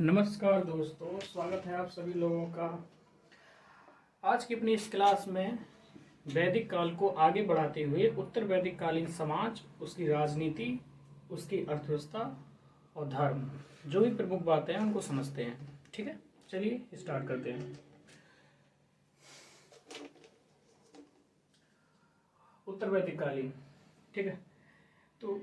नमस्कार दोस्तों, स्वागत है आप सभी लोगों का। आज की अपनी इस क्लास में वैदिक काल को आगे बढ़ाते हुए उत्तर वैदिक कालीन समाज, उसकी राजनीति, उसकी अर्थव्यवस्था और धर्म, जो भी प्रमुख बातें हैं उनको समझते हैं। ठीक है, चलिए स्टार्ट करते हैं। उत्तर वैदिक कालीन, ठीक है। तो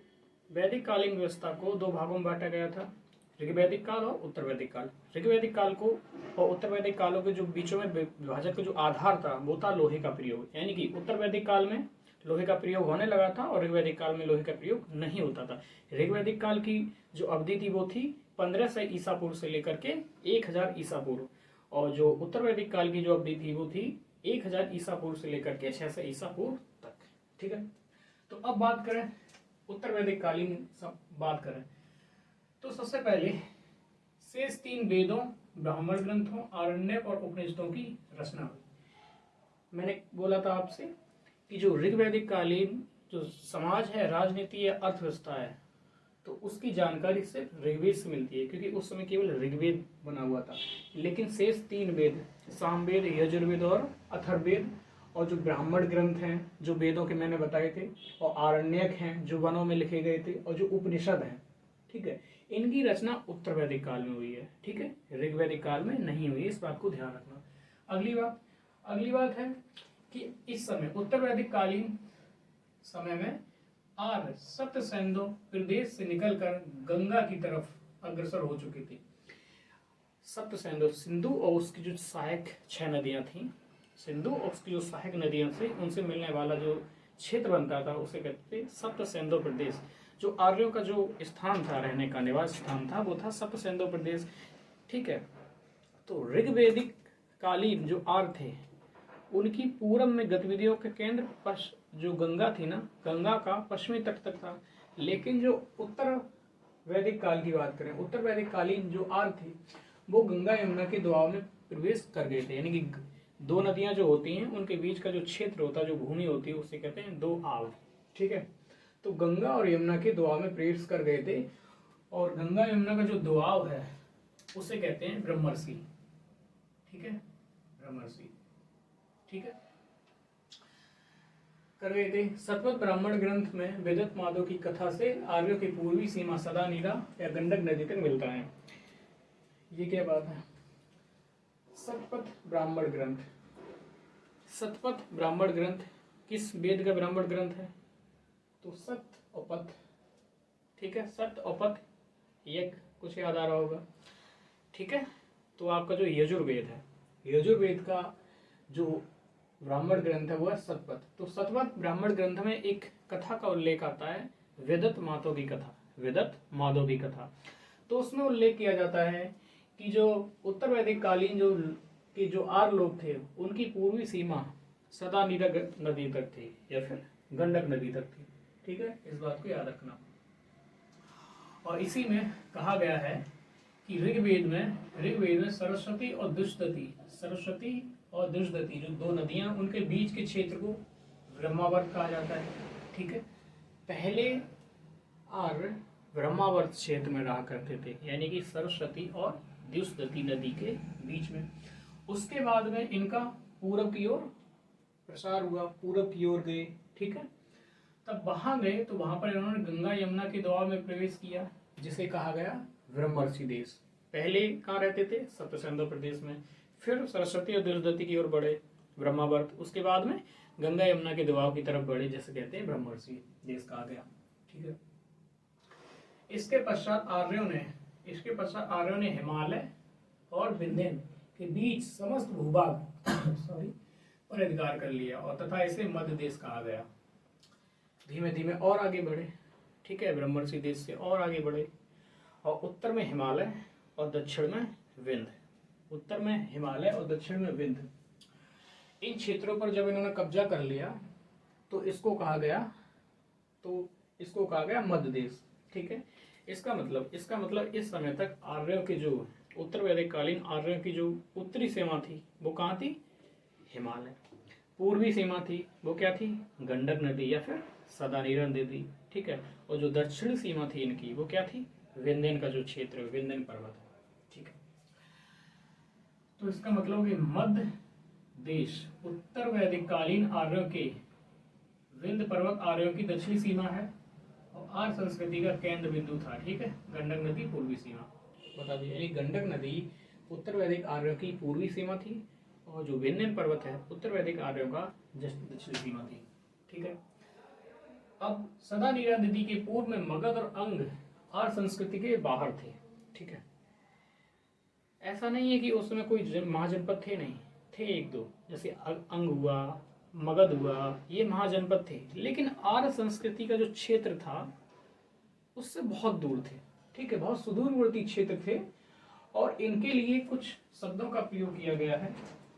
वैदिक कालीन व्यवस्था को दो भागों में बांटा गया था, ऋग्वैदिक काल और उत्तर वैदिक काल। ऋग्वैदिक काल को और उत्तर वैदिक कालों के जो बीचों में विभाजक का जो आधार था वो था लोहे का प्रयोग, यानी कि उत्तर वैदिक काल में लोहे का प्रयोग होने लगा था और ऋग्वैदिक काल में लोहे का प्रयोग नहीं होता था। ऋग्वैदिक काल की जो अवधि थी वो थी 1500 ईसा पूर्व से लेकर के 1000 ईसा पूर्व, और जो उत्तर वैदिक काल की जो अवधि थी वो थी 1000 ईसा पूर्व से लेकर के 600 ईसा पूर्व तक। ठीक है, तो अब बात करें उत्तर वैदिक कालीन बात करें तो सबसे पहले शेष 3 वेदों, ब्राह्मण ग्रंथों, आरण्यक और उपनिषदों की रचना हुई। मैंने बोला था आपसे कि जो ऋग्वैदिक कालीन जो समाज है, राजनीति है, अर्थव्यवस्था है, तो उसकी जानकारी सिर्फ ऋग्वेद से मिलती है, क्योंकि उस समय केवल ऋग्वेद बना हुआ था। लेकिन शेष 3 वेद, सामवेद, यजुर्वेद और अथर्ववेद, और जो ब्राह्मण ग्रंथ हैं जो वेदों के मैंने बताए थे, और आरण्यक हैं जो वनों में लिखे गए थे, और जो उपनिषद हैं, ठीक है, इनकी रचना उत्तर वैदिक काल में हुई है। ठीक है, ऋग्वैदिक काल में नहीं हुई, इस बात को ध्यान रखना। अगली बात है कि इस समय उत्तर वैदिक कालीन समय में आर्य सप्तसैंधो प्रदेश से निकलकर गंगा की तरफ अग्रसर हो चुकी थी। सप्तसैंधो, सिंधु और उसकी जो सहायक 6 नदियां थी, सिंधु और उसकी जो सहायक नदियों से उनसे मिलने वाला जो क्षेत्र बनता था उसे कहते थे सप्तसैंधो प्रदेश। जो आर्यों का जो स्थान था, रहने का निवास स्थान था, वो था सप्तसैंधो प्रदेश। ठीक है, तो ऋग्वैदिक कालीन जो आर्य थे उनकी पूर्व में गतिविधियों के केंद्र जो गंगा थी ना, गंगा का पश्चिमी तट तक था। लेकिन जो उत्तर वैदिक काल की बात करें, उत्तर वैदिक कालीन जो आर्य थे वो गंगा यमुना के दोआब में प्रवेश कर गए थे, यानी कि 2 नदियां जो होती हैं उनके बीच का जो क्षेत्र होता है, जो भूमि होती है, उसे कहते हैं दोआब। ठीक है, तो गंगा और यमुना के दोआब में प्रवेश कर गए थे, और गंगा यमुना का जो दोआब है उसे कहते हैं ब्रह्मर्षि। ठीक है, ब्रह्मर्षि। ठीक है, कर गए थे। सतपथ ब्राह्मण ग्रंथ में वेदत माधव की कथा से आर्यों की पूर्वी सीमा सदा नीरा या गंडक नदी तक मिलता है। ये क्या बात है? सतपथ ब्राह्मण ग्रंथ, सतपथ ब्राह्मण ग्रंथ किस वेद का ब्राह्मण ग्रंथ है? तो सत और पथ। ठीक है, सत और पथ, एक कुछ याद आ रहा होगा। ठीक है, तो आपका जो यजुर्वेद है, यजुर्वेद का जो ब्राह्मण ग्रंथ है वो है सतपथ। तो सतपथ ब्राह्मण ग्रंथ में एक कथा का उल्लेख आता है, वेदत माधव की कथा, वेदत माधव की कथा। तो उसमें उल्लेख किया जाता है कि जो उत्तर वैदिक कालीन जो आर्य लोग थे उनकी पूर्वी सीमा सदा नीरा नदी तक थी या फिर गंडक नदी तक थी। ठीक है, इस बात को याद रखना। और इसी में कहा गया है कि ऋग्वेद में सरस्वती और दुष्दती जो 2 नदियां उनके बीच के क्षेत्र को ब्रह्मावर्त कहा जाता है। ठीक है, पहले आर्य ब्रह्मावर्त क्षेत्र में रहा करते थे, यानी कि सरस्वती और दुष्दती नदी के बीच में। उसके बाद में इनका पूरब की ओर प्रसार हुआ, पूरब की ओर गए। ठीक है, तब वहां गए तो वहां पर इन्होंने गंगा यमुना के दोआब में प्रवेश किया, जिसे कहा गया ब्रह्मर्षि देश। पहले कहाँ रहते थे? सप्तसैंधो प्रदेश में। फिर सरस्वती और दुष्दती की ओर बढ़े, ब्रह्मावर्त। उसके बाद में गंगा यमुना के दोआब की तरफ बढ़े, जिसे कहते हैं ब्रह्मर्षि देश कहा गया। ठीक है, इसके पश्चात आर्यों ने हिमालय और विंध्य के बीच समस्त भूभाग पर अधिकार कर लिया, और तथा इसे मध्य देश कहा गया। धीमे धीमे और आगे बढ़े। ठीक है, ब्रह्मर्षि देश से और आगे बढ़े, और उत्तर में हिमालय और दक्षिण में विंध्य, उत्तर में हिमालय और दक्षिण में विंध्य, इन क्षेत्रों पर जब इन्होंने कब्जा कर लिया तो इसको कहा गया मध्य देश। ठीक है, इसका मतलब इस समय तक आर्यों के जो उत्तर वैदिक कालीन आर्यों की जो उत्तरी सीमा थी वो कहाँ थी? हिमालय। पूर्वी सीमा थी वो क्या थी? गंडक नदी या फिर सदा नीरा नदी। ठीक है, और जो दक्षिण सीमा थी इनकी वो क्या थी? विंध्यन का जो क्षेत्र, विंध्यन पर्वत। ठीक है। तो इसका मतलब कि मध्य देश उत्तर वैदिक कालीन आर्यों के विंध्य पर्वत आर्यों की दक्षिणी सीमा है और आर्य संस्कृति का केंद्र बिंदु था। ठीक है, गंडक नदी पूर्वी सीमा बता दी, यानी गंडक नदी उत्तर वैदिक आर्यों की पूर्वी सीमा थी और जो विंध्य पर्वत है उत्तर वैदिक आर्यों का दक्षिणी सीमा थी। ठीक है। अब सदा नीरा नदी के पूर्व में मगध और अंग आर्य संस्कृति के बाहर थे। ठीक है, ऐसा नहीं है कि उस समय कोई महाजनपद थे, नहीं थे, एक दो, जैसे अंग हुआ, मगध हुआ, ये महाजनपद थे, लेकिन आर्य संस्कृति का जो क्षेत्र था उससे बहुत दूर थे। ठीक है, बहुत सुदूरवर्ती क्षेत्र थे और इनके लिए कुछ शब्दों का प्रयोग किया गया है।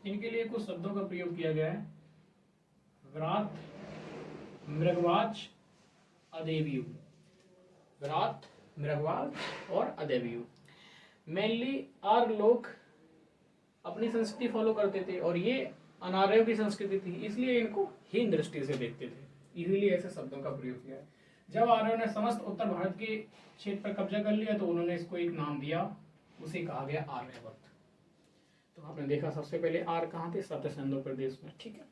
इनके लिए कुछ शब्दों का प्रयोग किया गया है, व्रात, मृगवाच, अदेव्यू, व्रात, मृगवाच और अदेव्यू। मेनली आर्य लोग अपनी संस्कृति फॉलो करते थे और ये अनार्यों की संस्कृति थी, इसलिए इनको हीन दृष्टि से देखते थे, इसीलिए ऐसे शब्दों का प्रयोग किया है। जब आर्यों ने समस्त उत्तर भारत के क्षेत्र पर कब्जा कर लिया तो उन्होंने इसको एक नाम दिया, उसे कहा गया आर्यावर्त। तो आपने देखा सबसे पहले आर्य कहाँ थे, सप्त सिंधु प्रदेश में। ठीक है,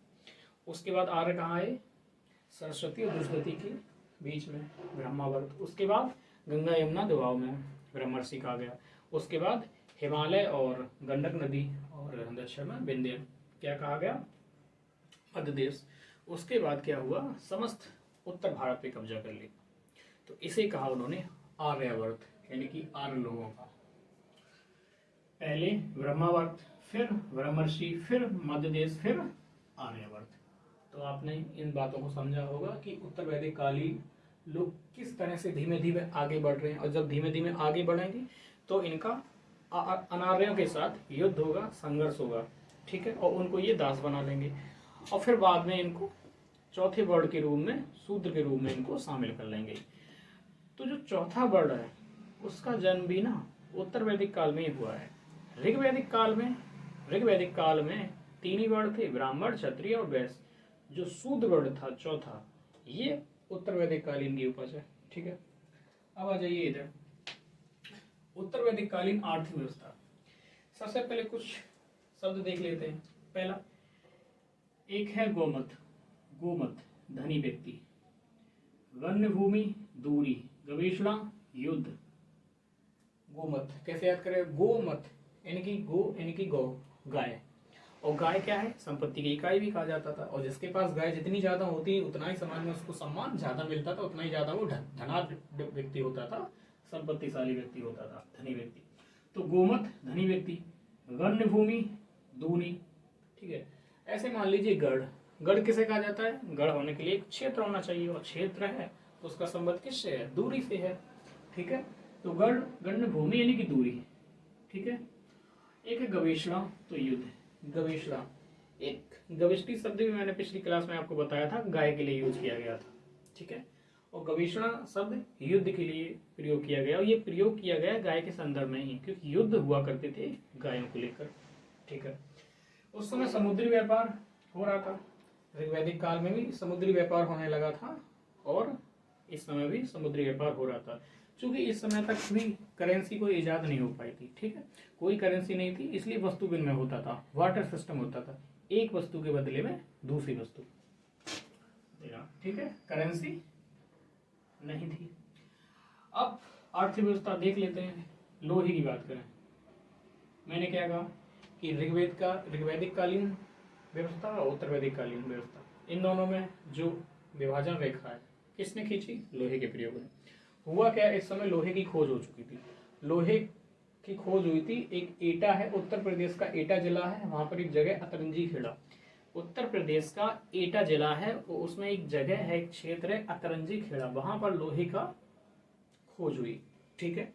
उसके बाद आर्य कहाँ है, सरस्वती और दुष्टती के बीच में ब्रह्मावर्त। उसके बाद गंगा यमुना दोआब में ब्रह्मर्षि कहा गया। उसके बाद हिमालय और गंडक नदी और दक्षिण में विंध्य क्या कहा गया, मध्य देश। उसके बाद क्या हुआ, समस्त उत्तर भारत पे कब्जा कर लिया, तो इसे कहा उन्होंने आर्यावर्त, यानी कि आर्य लोगों का। पहले ब्रह्मावर्त, फिर ब्रह्मर्षि, फिर मध्य देश, फिर आर्यावर्त। तो आपने इन बातों को समझा होगा कि उत्तर वैदिक कालीन लोग किस तरह से धीमे धीमे आगे बढ़ रहे हैं, और जब धीमे धीमे आगे बढ़ेंगे तो इनका अनार्यों के साथ युद्ध होगा, संघर्ष होगा। ठीक है, और उनको ये दास बना लेंगे और फिर बाद में इनको चौथे वर्ण के रूप में, शूद्र के रूप में इनको शामिल कर लेंगे। तो जो चौथा वर्ण है उसका जन्म भी ना उत्तर वैदिक काल में ही हुआ है। ऋग्वैदिक काल में तीन ही वर्ण थे, ब्राह्मण, क्षत्रिय और वैश्य। जो शूद्र वर्ण था चौथा, ये उत्तर वैदिक कालीन की उपज है। ठीक है, अब आ जाइए इधर, उत्तर वैदिक कालीन आर्थिक व्यवस्था। सबसे पहले कुछ शब्द देख लेते हैं। पहला एक है गोमत, गोमत धनी व्यक्ति, वन्य भूमि दूरी, गवेषणा युद्ध। गोमत कैसे याद करें, गोमत यानी कि गो यानी कि गौ, गाय, और गाय क्या है, संपत्ति की इकाई भी कहा जाता था। और जिसके पास गाय जितनी ज्यादा होती उतना ही समाज में उसको सम्मान ज्यादा मिलता था, उतना ही ज्यादा वो धनाढ्य व्यक्ति होता था, संपत्तिशाली व्यक्ति होता था, धनी व्यक्ति। तो गोमत धनी व्यक्ति, वन्य भूमि दूनी। ठीक है, ऐसे मान लीजिए गढ़, गढ़ किसे कहा जाता है, गढ़ होने के लिए एक क्षेत्र होना चाहिए, और क्षेत्र है तो उसका संबंध किससे है, दूरी से है। ठीक है, तो गढ़, गढ़ भूमि यानी कि दूरी। ठीक है, एक है गवेषणा, तो युद्ध। गवेषणा, एक गविष्टि शब्द भी मैंने पिछली क्लास में आपको बताया था, गाय के लिए यूज किया गया था। ठीक है, और गवेषणा शब्द युद्ध के लिए प्रयोग किया गया, और ये प्रयोग किया गया गाय के संदर्भ में ही, क्योंकि युद्ध हुआ करते थे गायों को लेकर। ठीक है, उस समय समुद्री व्यापार हो रहा था, ऋग्वैदिक काल में भी समुद्री व्यापार होने लगा था और इस समय भी समुद्री व्यापार हो रहा था। क्योंकि इस समय तक भी करेंसी कोई इजाद नहीं हो पाई थी। ठीक है, कोई करेंसी नहीं थी, इसलिए वस्तु विनिमय होता था, वाटर सिस्टम होता था, एक वस्तु के बदले में दूसरी वस्तु देना। ठीक है, करेंसी नहीं थी। अब अर्थव्यवस्था देख लेते हैं, लोहे की बात करें। मैंने क्या कहा कि ऋग्वैदिक कालीन व्यवस्था और उत्तर वैदिक कालीन व्यवस्था, इन दोनों में जो विभाजन रेखा है किसने खींची, लोहे के प्रयोग में। हुआ क्या, इस समय लोहे की खोज हो चुकी थी, लोहे की खोज हुई थी। एक एटा है, उत्तर प्रदेश का एटा जिला है, वहां पर एक जगह अतरंजी खेड़ा, उत्तर प्रदेश का एटा जिला है, उसमें एक जगह है, एक क्षेत्र है अतरंजी खेड़ा, वहां पर लोहे का खोज हुई। ठीक है,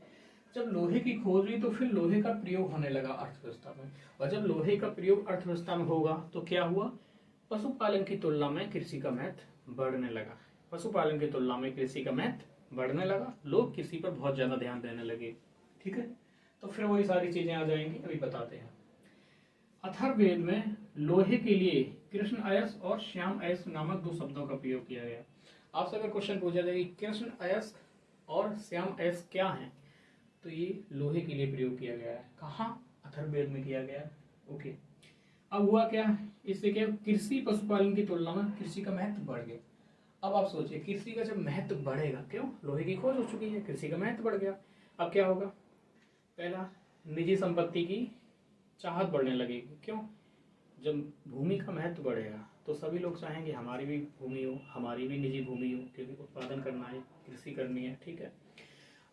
जब लोहे की खोज हुई तो फिर लोहे का प्रयोग होने लगा अर्थव्यवस्था में, और जब लोहे का प्रयोग अर्थव्यवस्था में होगा तो क्या हुआ, पशुपालन की तुलना में कृषि का महत्व बढ़ने लगा। पशुपालन की तुलना में कृषि का महत्व बढ़ने लगा, लोग कृषि पर बहुत ज्यादा ध्यान देने लगे। ठीक है, तो फिर वही सारी चीजें आ जाएंगी, अभी बताते हैं। अथर्ववेद में लोहे के लिए कृष्ण अयस्क और श्याम अयस्क नामक दो शब्दों का प्रयोग किया गया। आपसे अगर क्वेश्चन पूछा जाए कि कृष्ण अयस्क और श्याम अयस्क क्या है, तो ये लोहे के लिए प्रयोग किया गया है। कहाँ? अथर्ववेद में किया गया है। ओके, अब हुआ क्या, इससे क्या कृषि पशुपालन की तुलना में कृषि का महत्व बढ़ गया। अब आप सोचिए कृषि का जब महत्व बढ़ेगा, क्यों? लोहे की खोज हो चुकी है, कृषि का महत्व बढ़ गया। अब क्या होगा? पहला, निजी संपत्ति की चाहत बढ़ने लगेगी। क्यों? जब भूमि का महत्व बढ़ेगा तो सभी लोग चाहेंगे हमारी भी भूमि हो, हमारी भी निजी भूमि हो, क्योंकि उत्पादन करना है, कृषि करनी है। ठीक है,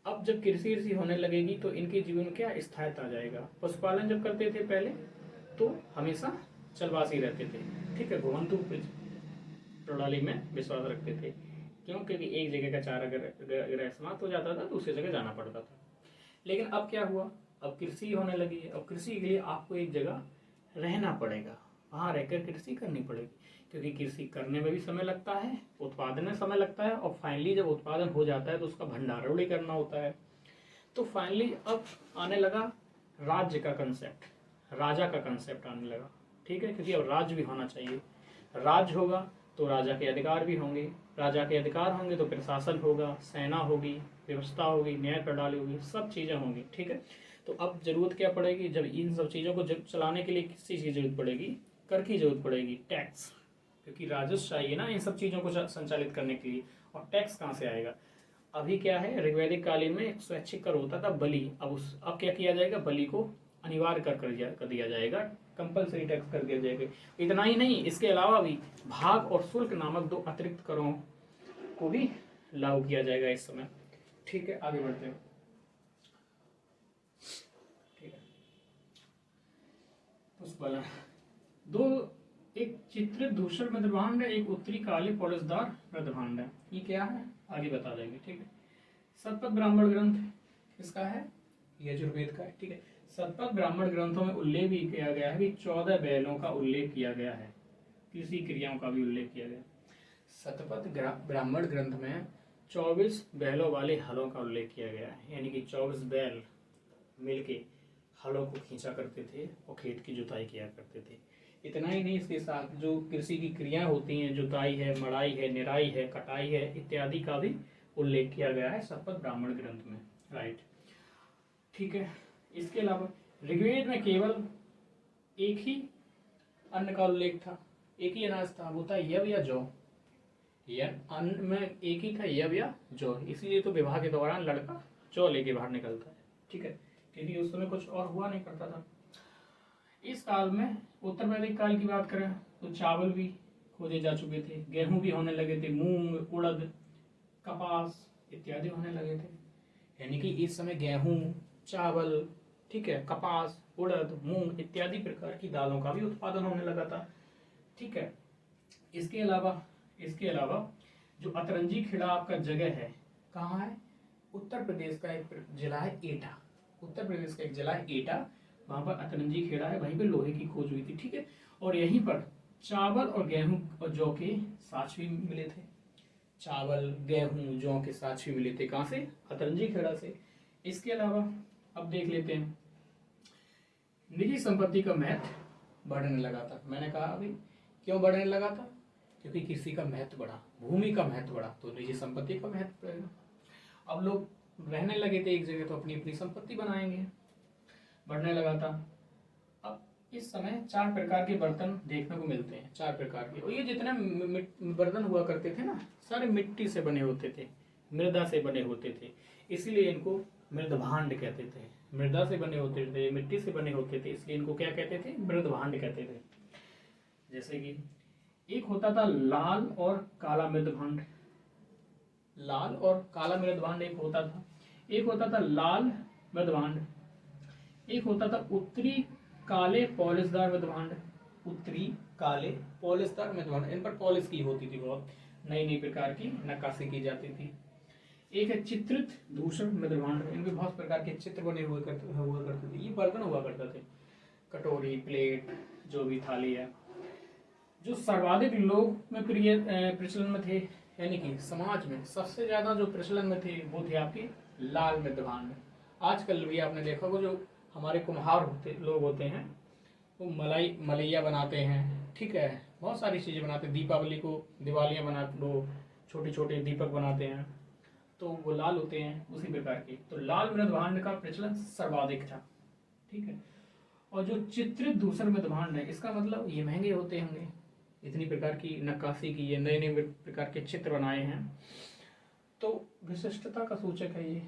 अब जब कृषि होने लगेगी तो इनके जीवन में क्या स्थायित्व आ जाएगा। पशुपालन जब करते थे पहले तो हमेशा चलवासी रहते थे। ठीक है, घुमंतु प्रणाली में विश्वास रखते थे। क्यों? क्योंकि एक जगह का चारा अगर समाप्त हो जाता था तो दूसरी जगह जाना पड़ता था। लेकिन अब क्या हुआ, अब कृषि होने लगी है। अब कृषि के लिए आपको एक जगह रहना पड़ेगा, वहाँ रहकर कृषि करनी पड़ेगी, क्योंकि कृषि करने में भी समय लगता है, उत्पादन में समय लगता है, और फाइनली जब उत्पादन हो जाता है तो उसका भंडारण भी करना होता है। तो फाइनली अब आने लगा राज्य का कंसेप्ट, राजा का कंसेप्ट आने लगा। ठीक है, क्योंकि अब राज्य भी होना चाहिए। राज्य होगा तो राजा के अधिकार भी होंगे, राजा के अधिकार होंगे तो प्रशासन होगा, सेना होगी, व्यवस्था होगी, न्याय प्रणाली होगी, सब चीज़ें होंगी। ठीक है, तो अब जरूरत क्या पड़ेगी, जब इन सब चीज़ों को जब चलाने के लिए किस चीज़ की जरूरत पड़ेगी? कर की जरूरत पड़ेगी, टैक्स, क्योंकि राजस्व चाहिए ना इन सब चीज़ों को संचालित करने के लिए। और टैक्स कहाँ से आएगा? अभी क्या है, ऋग्वैदिक कालीन में एक स्वैच्छिक कर होता था, बलि। अब क्या किया जाएगा? बलि को अनिवार्य कर दिया जाएगा, कंपलसरी टैक्स कर दिया जाएगा। इतना ही नहीं, इसके अलावा भी भाग और शुल्क नामक 2 अतिरिक्त करों को भी लागू किया जाएगा इस समय। ठीक है, आगे बढ़ते हैं। ठीक है, पुष्पलन दो, एक चित्रित धूसर मृदभांड है, एक उत्तरी काले पॉलिशदार मृदभांड है। ये क्या है आगे बता देंगे। ठीक है, शतपथ ब्राह्मण ग्रंथ किसका है? यजुर्वेद का है। ठीक है, शतपथ ब्राह्मण ग्रंथों में उल्लेख भी किया गया है कि 14 बैलों का उल्लेख किया गया है, किसी क्रियाओं का भी उल्लेख किया गया। शतपथ ब्राह्मण ग्रंथ में 24 बैलों वाले हलों का उल्लेख किया गया है, यानी कि 24 बैल मिलके हलों को खींचा करते थे और खेत की जुताई किया करते थे। इतना ही नहीं, इसके साथ जो कृषि की क्रियाएं होती हैं, जुताई है, मड़ाई है, निराई है, कटाई है, इत्यादि का भी उल्लेख किया गया है शतपथ ब्राह्मण ग्रंथ में। राइट, ठीक है। इसके अलावा ऋग्वेद में केवल एक ही अन्न का उल्लेख था, एक ही अनाज था, वो था यव या जौ। अन्न में एक ही था, यव या जौ, इसीलिए तो विवाह के दौरान लड़का जौ लेके बाहर निकलता है। ठीक है, क्योंकि उस समय कुछ और हुआ नहीं करता था। इस काल में उत्तर वैदिक काल की बात करें तो चावल भी खोजे जा चुके थे, गेहूं भी होने लगे थे, मूंग, उड़द, कपास इत्यादि होने लगे थे। यानी कि इस समय गेहूं, चावल, ठीक है, कपास, उड़द, मूंग इत्यादि प्रकार की दालों का भी उत्पादन होने लगा था। ठीक है, इसके अलावा जो अतरंजी खेड़ा आपका जगह है, कहाँ है? उत्तर प्रदेश का एक जिला है एटा। उत्तर प्रदेश का एक जिला है एटा, वहां पर अतरंजी खेड़ा है, वहीं पर लोहे की खोज हुई थी। ठीक है, और यहीं पर चावल और गेहूं और जौ के साक्ष भी मिले थे। चावल, गेहूं, जौ के साक्ष भी मिले थे। कहाँ से? अतरंजी खेड़ा से। इसके अलावा अब देख लेते हैं, निजी संपत्ति का महत्व बढ़ने लगा था। मैंने कहा अभी क्यों बढ़ने लगा था? क्योंकि कृषि का महत्व बढ़ा, भूमि का महत्व बढ़ा, तो निजी संपत्ति का महत्व बढ़ेगा। अब लोग रहने लगे थे एक जगह, तो अपनी अपनी संपत्ति बनाएंगे, बढ़ने लगा था। अब इस समय 4 प्रकार के बर्तन देखने को मिलते हैं, 4 प्रकार के, और ये जितने बर्तन हुआ करते थे ना, सारे मिट्टी से बने होते थे, मृदा से बने होते थे, इसीलिए इनको मृदभांड कहते थे। मृदा से बने होते थे, मिट्टी से बने होते थे, इसलिए इनको क्या कहते थे? मृदभांड कहते थे। जैसे कि एक होता था लाल और काला मृदभांड, लाल और काला मृदभांड एक होता था। एक होता था लाल मृदभांड, एक होता था उत्तरी काले पॉलिशदार मृदभांड, उत्तरी काले पॉलिशदार मृदभांड, इन पर पॉलिश की होती थी, बहुत नई नई प्रकार की नक्काशी की जाती थी। एक है चित्रित धूसर मृदभांड, इनमें बहुत प्रकार के चित्र बने हुआ करते थे। ये बर्तन हुआ करते थे, कटोरी, प्लेट, जो भी थाली है। जो सर्वाधिक लोग में प्रचलन में थे, यानी कि समाज में सबसे ज्यादा जो प्रचलन में थे, वो थे आपके लाल मृदभांड। आजकल भी आपने देखा होगा, जो हमारे कुम्हार लोग होते हैं, वो मलैया बनाते हैं, ठीक है, बहुत सारी चीजें बनाते हैं। दीपावली को दिवालियां बना लो, छोटे छोटे दीपक बनाते हैं, तो वो लाल होते हैं, उसी प्रकार के। तो लाल मृदभांड का प्रचलन सर्वाधिक था, ठीक है। और जो चित्रित धूसर मृदभांड है, इसका मतलब ये महंगे होते होंगे, इतनी प्रकार की नक्काशी की, ये नए नए प्रकार के चित्र बनाए हैं। तो विशिष्टता का सूचक है ये।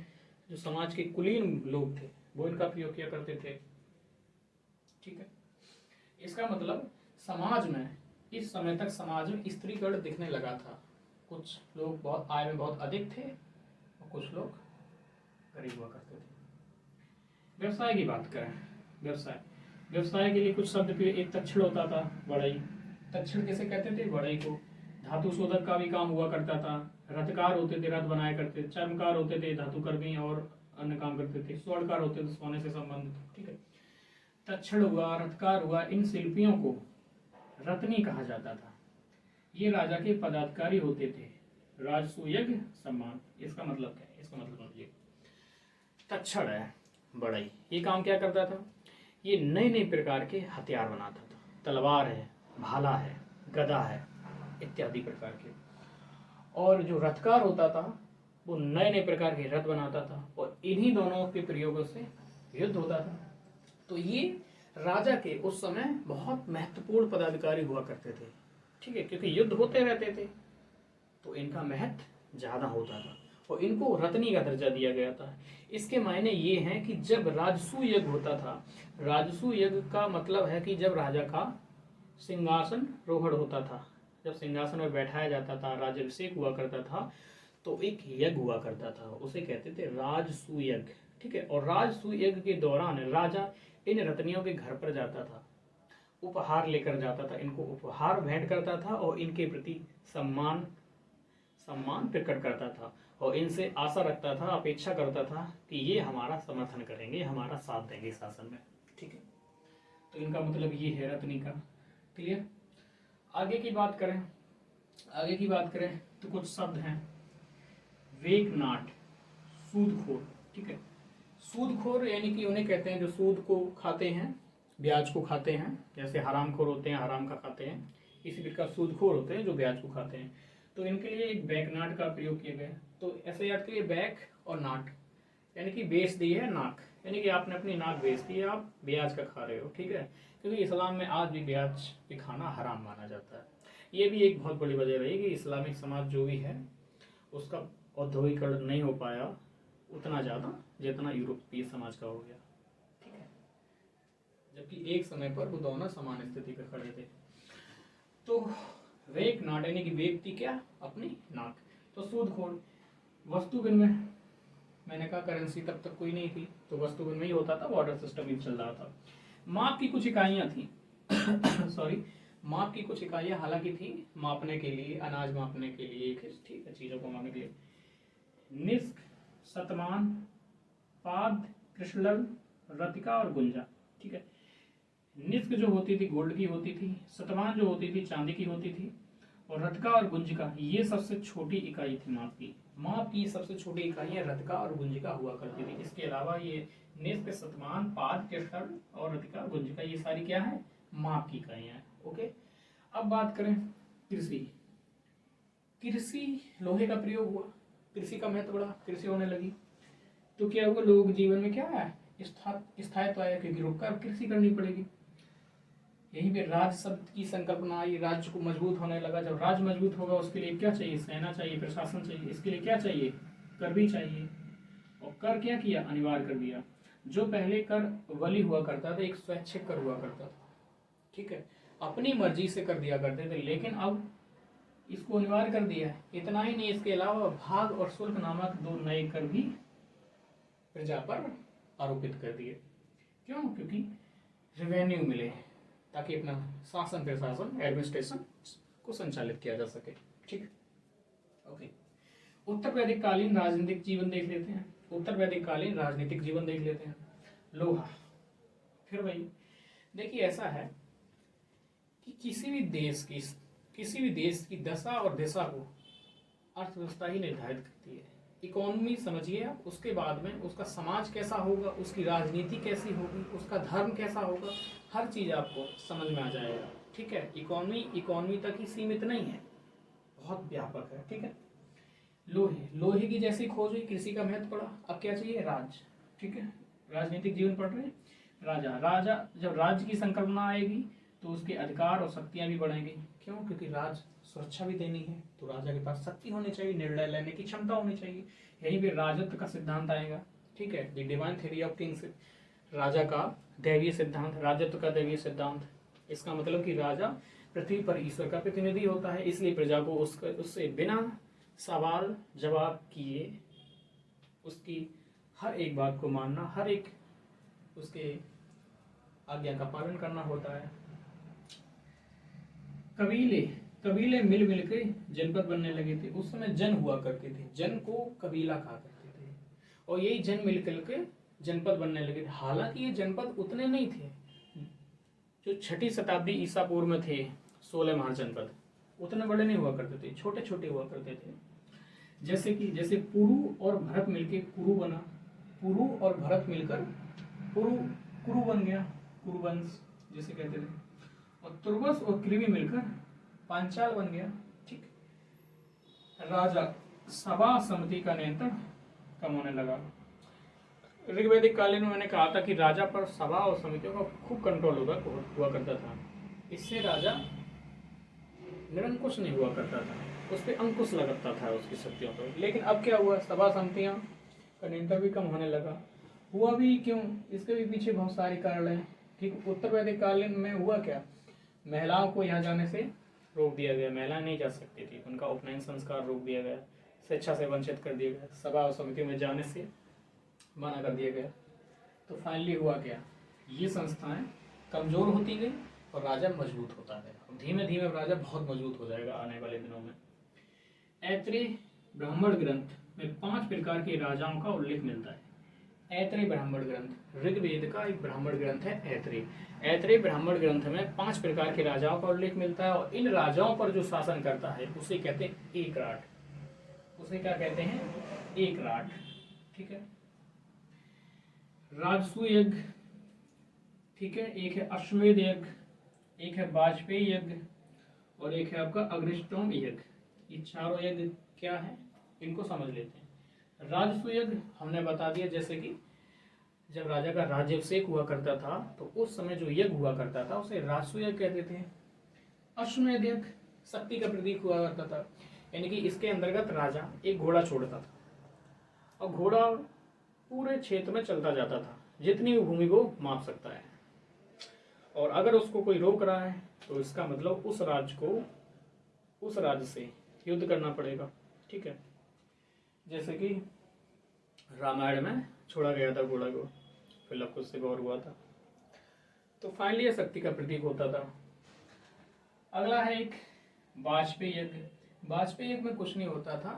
जो समाज के कुलीन लोग थे वो इनका प्रयोग किया करते थे, ठीक है। इसका मतलब समाज में इस समय तक समाज में स्त्रीगण दिखने लगा था। कुछ लोग बहुत आय में बहुत अधिक थे और कुछ लोग गरीब हुआ करते थे। व्यवसाय की बात करें, व्यवसाय के लिए कुछ शब्द पे एक तक्षण होता था, बढ़ई। तक्षण कैसे कहते थे? बढ़ई को। धातु शोधक का भी काम हुआ करता था। रथकार होते थे, रथ बनाया करते थे। चर्मकार होते थे, धातुकर्मी और अन्य काम करते थे। स्वर्णकार होते थे, सोने से संबंधित, ठीक है। तक्षण हुआ, रथकार हुआ, इन शिल्पियों को रत्नी कहा जाता था। ये राजा के पदाधिकारी होते थे। राजसूयज्ञ सम्मान, इसका मतलब क्या है? इसका मतलब समझिए। तक्षण है, बढ़ई, ये काम क्या करता था? ये नए नए प्रकार के हथियार बनाता था। तलवार है, भाला है, गदा है, इत्यादि प्रकार के। और जो रथकार होता था वो नए नए प्रकार के रथ बनाता था और इन्हीं दोनों के प्रयोगों से युद्ध होता था। तो ये राजा के उस समय बहुत महत्वपूर्ण पदाधिकारी हुआ करते थे, ठीक है, क्योंकि युद्ध होते रहते थे तो इनका महत्व ज्यादा होता था और इनको रत्नी का दर्जा दिया गया था। इसके मायने ये हैं कि जब राजसूय यज्ञ होता था, राजसूय यज्ञ का मतलब है कि जब राजा का सिंहासन रोहण होता था, जब सिंहासन में बैठाया जाता था, राज्याभिषेक हुआ करता था, तो एक यज्ञ हुआ करता था, उसे कहते थे राजसूय यज्ञ, ठीक है। और राजसूय यज्ञ के दौरान राजा इन रत्नियों के घर पर जाता था, उपहार लेकर जाता था, इनको उपहार भेंट करता था और इनके प्रति सम्मान प्रकट करता था और इनसे आशा रखता था, अपेक्षा करता था कि ये हमारा समर्थन करेंगे, हमारा साथ देंगे शासन में, ठीक है। तो इनका मतलब ये है रत्नी का। क्लियर? आगे की बात करें तो कुछ शब्द हैं। वेकनाट, सूदखोर, ठीक है। सूदखोर यानी कि उन्हें कहते हैं जो सूद को खाते हैं, ब्याज को खाते हैं। जैसे हरामखोर होते हैं, हराम का खाते हैं, इसी प्रकार सूदखोर होते हैं जो ब्याज को खाते हैं। तो इनके लिए एक बैकनाट का प्रयोग किया गया। तो ऐसे याद करिए, बैक और नाट यानी कि बेच दी है नाक, यानी कि आपने अपनी नाक बेच दी है, आप ब्याज का खा रहे हो, ठीक है। क्योंकि इस्लाम में आज भी ब्याज पे खाना हराम माना जाता है। ये भी एक बहुत बड़ी वजह रही कि इस्लामिक समाज जो भी है उसका औद्योगिकरण नहीं हो पाया उतना ज़्यादा जितना यूरोपीय समाज का हो गया, ठीक है। जबकि एक समय पर वो दोनों समान स्थिति पर खड़े थे। तो वेक नाट यानी कि वेक थी क्या? अपनी नाक। तो सूदखोर, वस्तु विनिमय, मैंने कहा करेंसी तब तक कोई नहीं थी तो वस्तु विनिमय ही होता था, वाटर सिस्टम ही चल रहा था। माप की कुछ इकाइयां थी सॉरी, माप की कुछ इकाइयां हालांकि थी, मापने के लिए, अनाज मापने के लिए, ठीक है, चीजों को मापने के लिए। निष्क, शतमान, पाद, कृष्णल, रतिका और गुंजा, ठीक है। निष्क जो होती थी गोल्ड की होती थी, शतमान जो होती थी चांदी की होती थी, और रथका और गुंजिका ये सबसे छोटी इकाई थी माप की। माप की सबसे छोटी इकाइयां रथका और गुंजिका हुआ करती थी। इसके अलावा ये निष्क, शतमान, पाद, कृष्ण और रथिका, गुंजिका, ये सारी क्या है? माप की इकाइयां हैं, ओके। अब बात करें कृषि। कृषि, लोहे का प्रयोग हुआ, कृषि का महत्व बढ़ा, कृषि होने लगी तो क्या हुआ? लोगों के जीवन में क्या है? स्थायित्व आया, क्योंकि रुककर कृषि करनी पड़ेगी। यहीं पे राज शब्द की संकल्पना आई, राज्य को मजबूत होने लगा। जब राज्य मजबूत होगा उसके लिए क्या चाहिए? सेना चाहिए, प्रशासन चाहिए। इसके लिए क्या चाहिए? कर भी चाहिए। और कर क्या किया? अनिवार्य कर दिया। जो पहले कर वली हुआ करता था, एक स्वैच्छिक कर हुआ करता था, ठीक है, अपनी मर्जी से कर दिया करते थे, लेकिन अब इसको अनिवार्य कर दिया है। इतना ही नहीं, इसके अलावा भाग और शुल्क नामक दो नए कर भी प्रजा पर आरोपित कर दिए। क्यों? क्योंकि रेवेन्यू मिले, ताकि अपना शासन प्रशासन एडमिनिस्ट्रेशन को संचालित किया जा सके, ठीक। ओके, उत्तर वैदिक कालीन राजनीतिक जीवन देख लेते हैं। उत्तर वैदिक कालीन राजनीतिक जीवन देख लेते हैं। लोहा, फिर वही देखिए, ऐसा है कि किसी भी देश की दशा और दिशा को अर्थव्यवस्था ही निर्धारित करती है। इकोनॉमी समझिए आप, उसके बाद में उसका समाज कैसा होगा, उसकी राजनीति कैसी होगी, उसका धर्म कैसा होगा, हर चीज आपको समझ में आ जाएगा, ठीक है। इकोनॉमी तक ही सीमित नहीं है, बहुत व्यापक है, ठीक है। लोहे की जैसी खोज हुई, कृषि का महत्व पड़ा। अब क्या चाहिए? राज। ठीक है, राजनीतिक जीवन पढ़ रहे हैं। राजा जब राज्य की संकल्पना आएगी तो उसके अधिकार और शक्तियां भी बढ़ेंगी। क्यों? क्योंकि राज सुरक्षा भी देनी है, तो राजा के पास शक्ति होनी चाहिए, निर्णय लेने की क्षमता होनी चाहिए। यहीं पे राजत्व का सिद्धांत आएगा। ठीक है, the divine theory of kings, राजा का दैवीय सिद्धांत, राजत्व का दैवीय सिद्धांत। इसका मतलब कि राजा पृथ्वी पर ईश्वर का प्रतिनिधि होता है, इसलिए प्रजा को उससे बिना सवाल जवाब किए उसकी हर एक बात को मानना, हर एक उसके आज्ञा का पालन करना होता है। कबीले मिल मिल के जनपद बनने लगे थे। उस समय जन हुआ करते थे, जन को कबीला कहा करते थे, और यही जन मिलकर के जनपद बनने लगे थे। हालांकि ये जनपद उतने नहीं थे जो 6ठी शताब्दी ईसा पूर्व में थे। 16 महाजनपद उतने बड़े नहीं हुआ करते थे, छोटे छोटे हुआ करते थे। जैसे पुरु और भरत मिलके कुरु बना, पुरु और भरत मिलकर कुरु बन गया, कुरुवंश जैसे कहते थे। और तुर्वस और कृमि मिलकर पांचाल बन गया। ठीक, राजा सभा समिति का नियंत्रण कम होने लगा। ऋग्वैदिक कालीन में मैंने कहा था कि राजा पर सभा और समितियों का खूब कंट्रोल हुआ करता था। इससे राजा निरंकुश नहीं हुआ करता था, उस पर अंकुश लगता था उसकी शक्तियों पर। लेकिन अब क्या हुआ? सभा समितियां का नियंत्रण भी कम होने लगा। हुआ भी क्यों? इसके भी पीछे बहुत सारे कारण हैं। ठीक, उत्तर वैदिक कालीन में हुआ क्या? महिलाओं को यहाँ जाने से रोक दिया गया, महिलाएं नहीं जा सकती थी, उनका उपनयन संस्कार रोक दिया गया, शिक्षा से वंचित कर दिया गया, सभा और समिति में जाने से मना कर दिया गया। तो फाइनली हुआ क्या? ये संस्थाएं कमजोर होती गई और राजा मजबूत होता गया। धीमे धीमे राजा बहुत मजबूत हो जाएगा आने वाले दिनों में। ऐत्रेय ब्राह्मण ग्रंथ में 5 प्रकार के राजाओं का उल्लेख मिलता है। ऐत्रेय ब्राह्मण ग्रंथ ऋग्वेद का एक ब्राह्मण ग्रंथ है। ऐत्रेय ब्राह्मण ग्रंथ में 5 प्रकार के राजाओं का उल्लेख मिलता है, और इन राजाओं पर जो शासन करता है उसे कहते हैं एकराट। उसे क्या कहते हैं? एकराट। ठीक है, राजसूय यज्ञ, ठीक है, एक है अश्वमेध यज्ञ, एक है वाजपेयी यज्ञ, और एक है आपका अग्निष्टोम यज्ञ। ये चारों यज्ञ क्या है, इनको समझ लेते हैं। राजसूय यज्ञ हमने बता दिया, जैसे कि जब राजा का राज्याभिषेक हुआ करता था तो उस समय जो यज्ञ हुआ करता था उसे राजसूय यज्ञ कहते थे। अश्वमेध यज्ञ शक्ति का प्रतीक हुआ करता था, यानी कि इसके अंतर्गत राजा एक घोड़ा छोड़ता था और घोड़ा पूरे क्षेत्र में चलता जाता था, जितनी भी भूमि को माप सकता है, और अगर उसको कोई रोक रहा है तो इसका मतलब उस राज्य से युद्ध करना पड़ेगा। ठीक है, जैसे कि रामायण में छोड़ा गया था घोड़ा को, फिर लवकुश से गौर हुआ था। तो फाइनली यह शक्ति का प्रतीक होता था। अगला है एक वाजपेयी यज्ञ। वाजपेयी यज्ञ में कुछ नहीं होता था,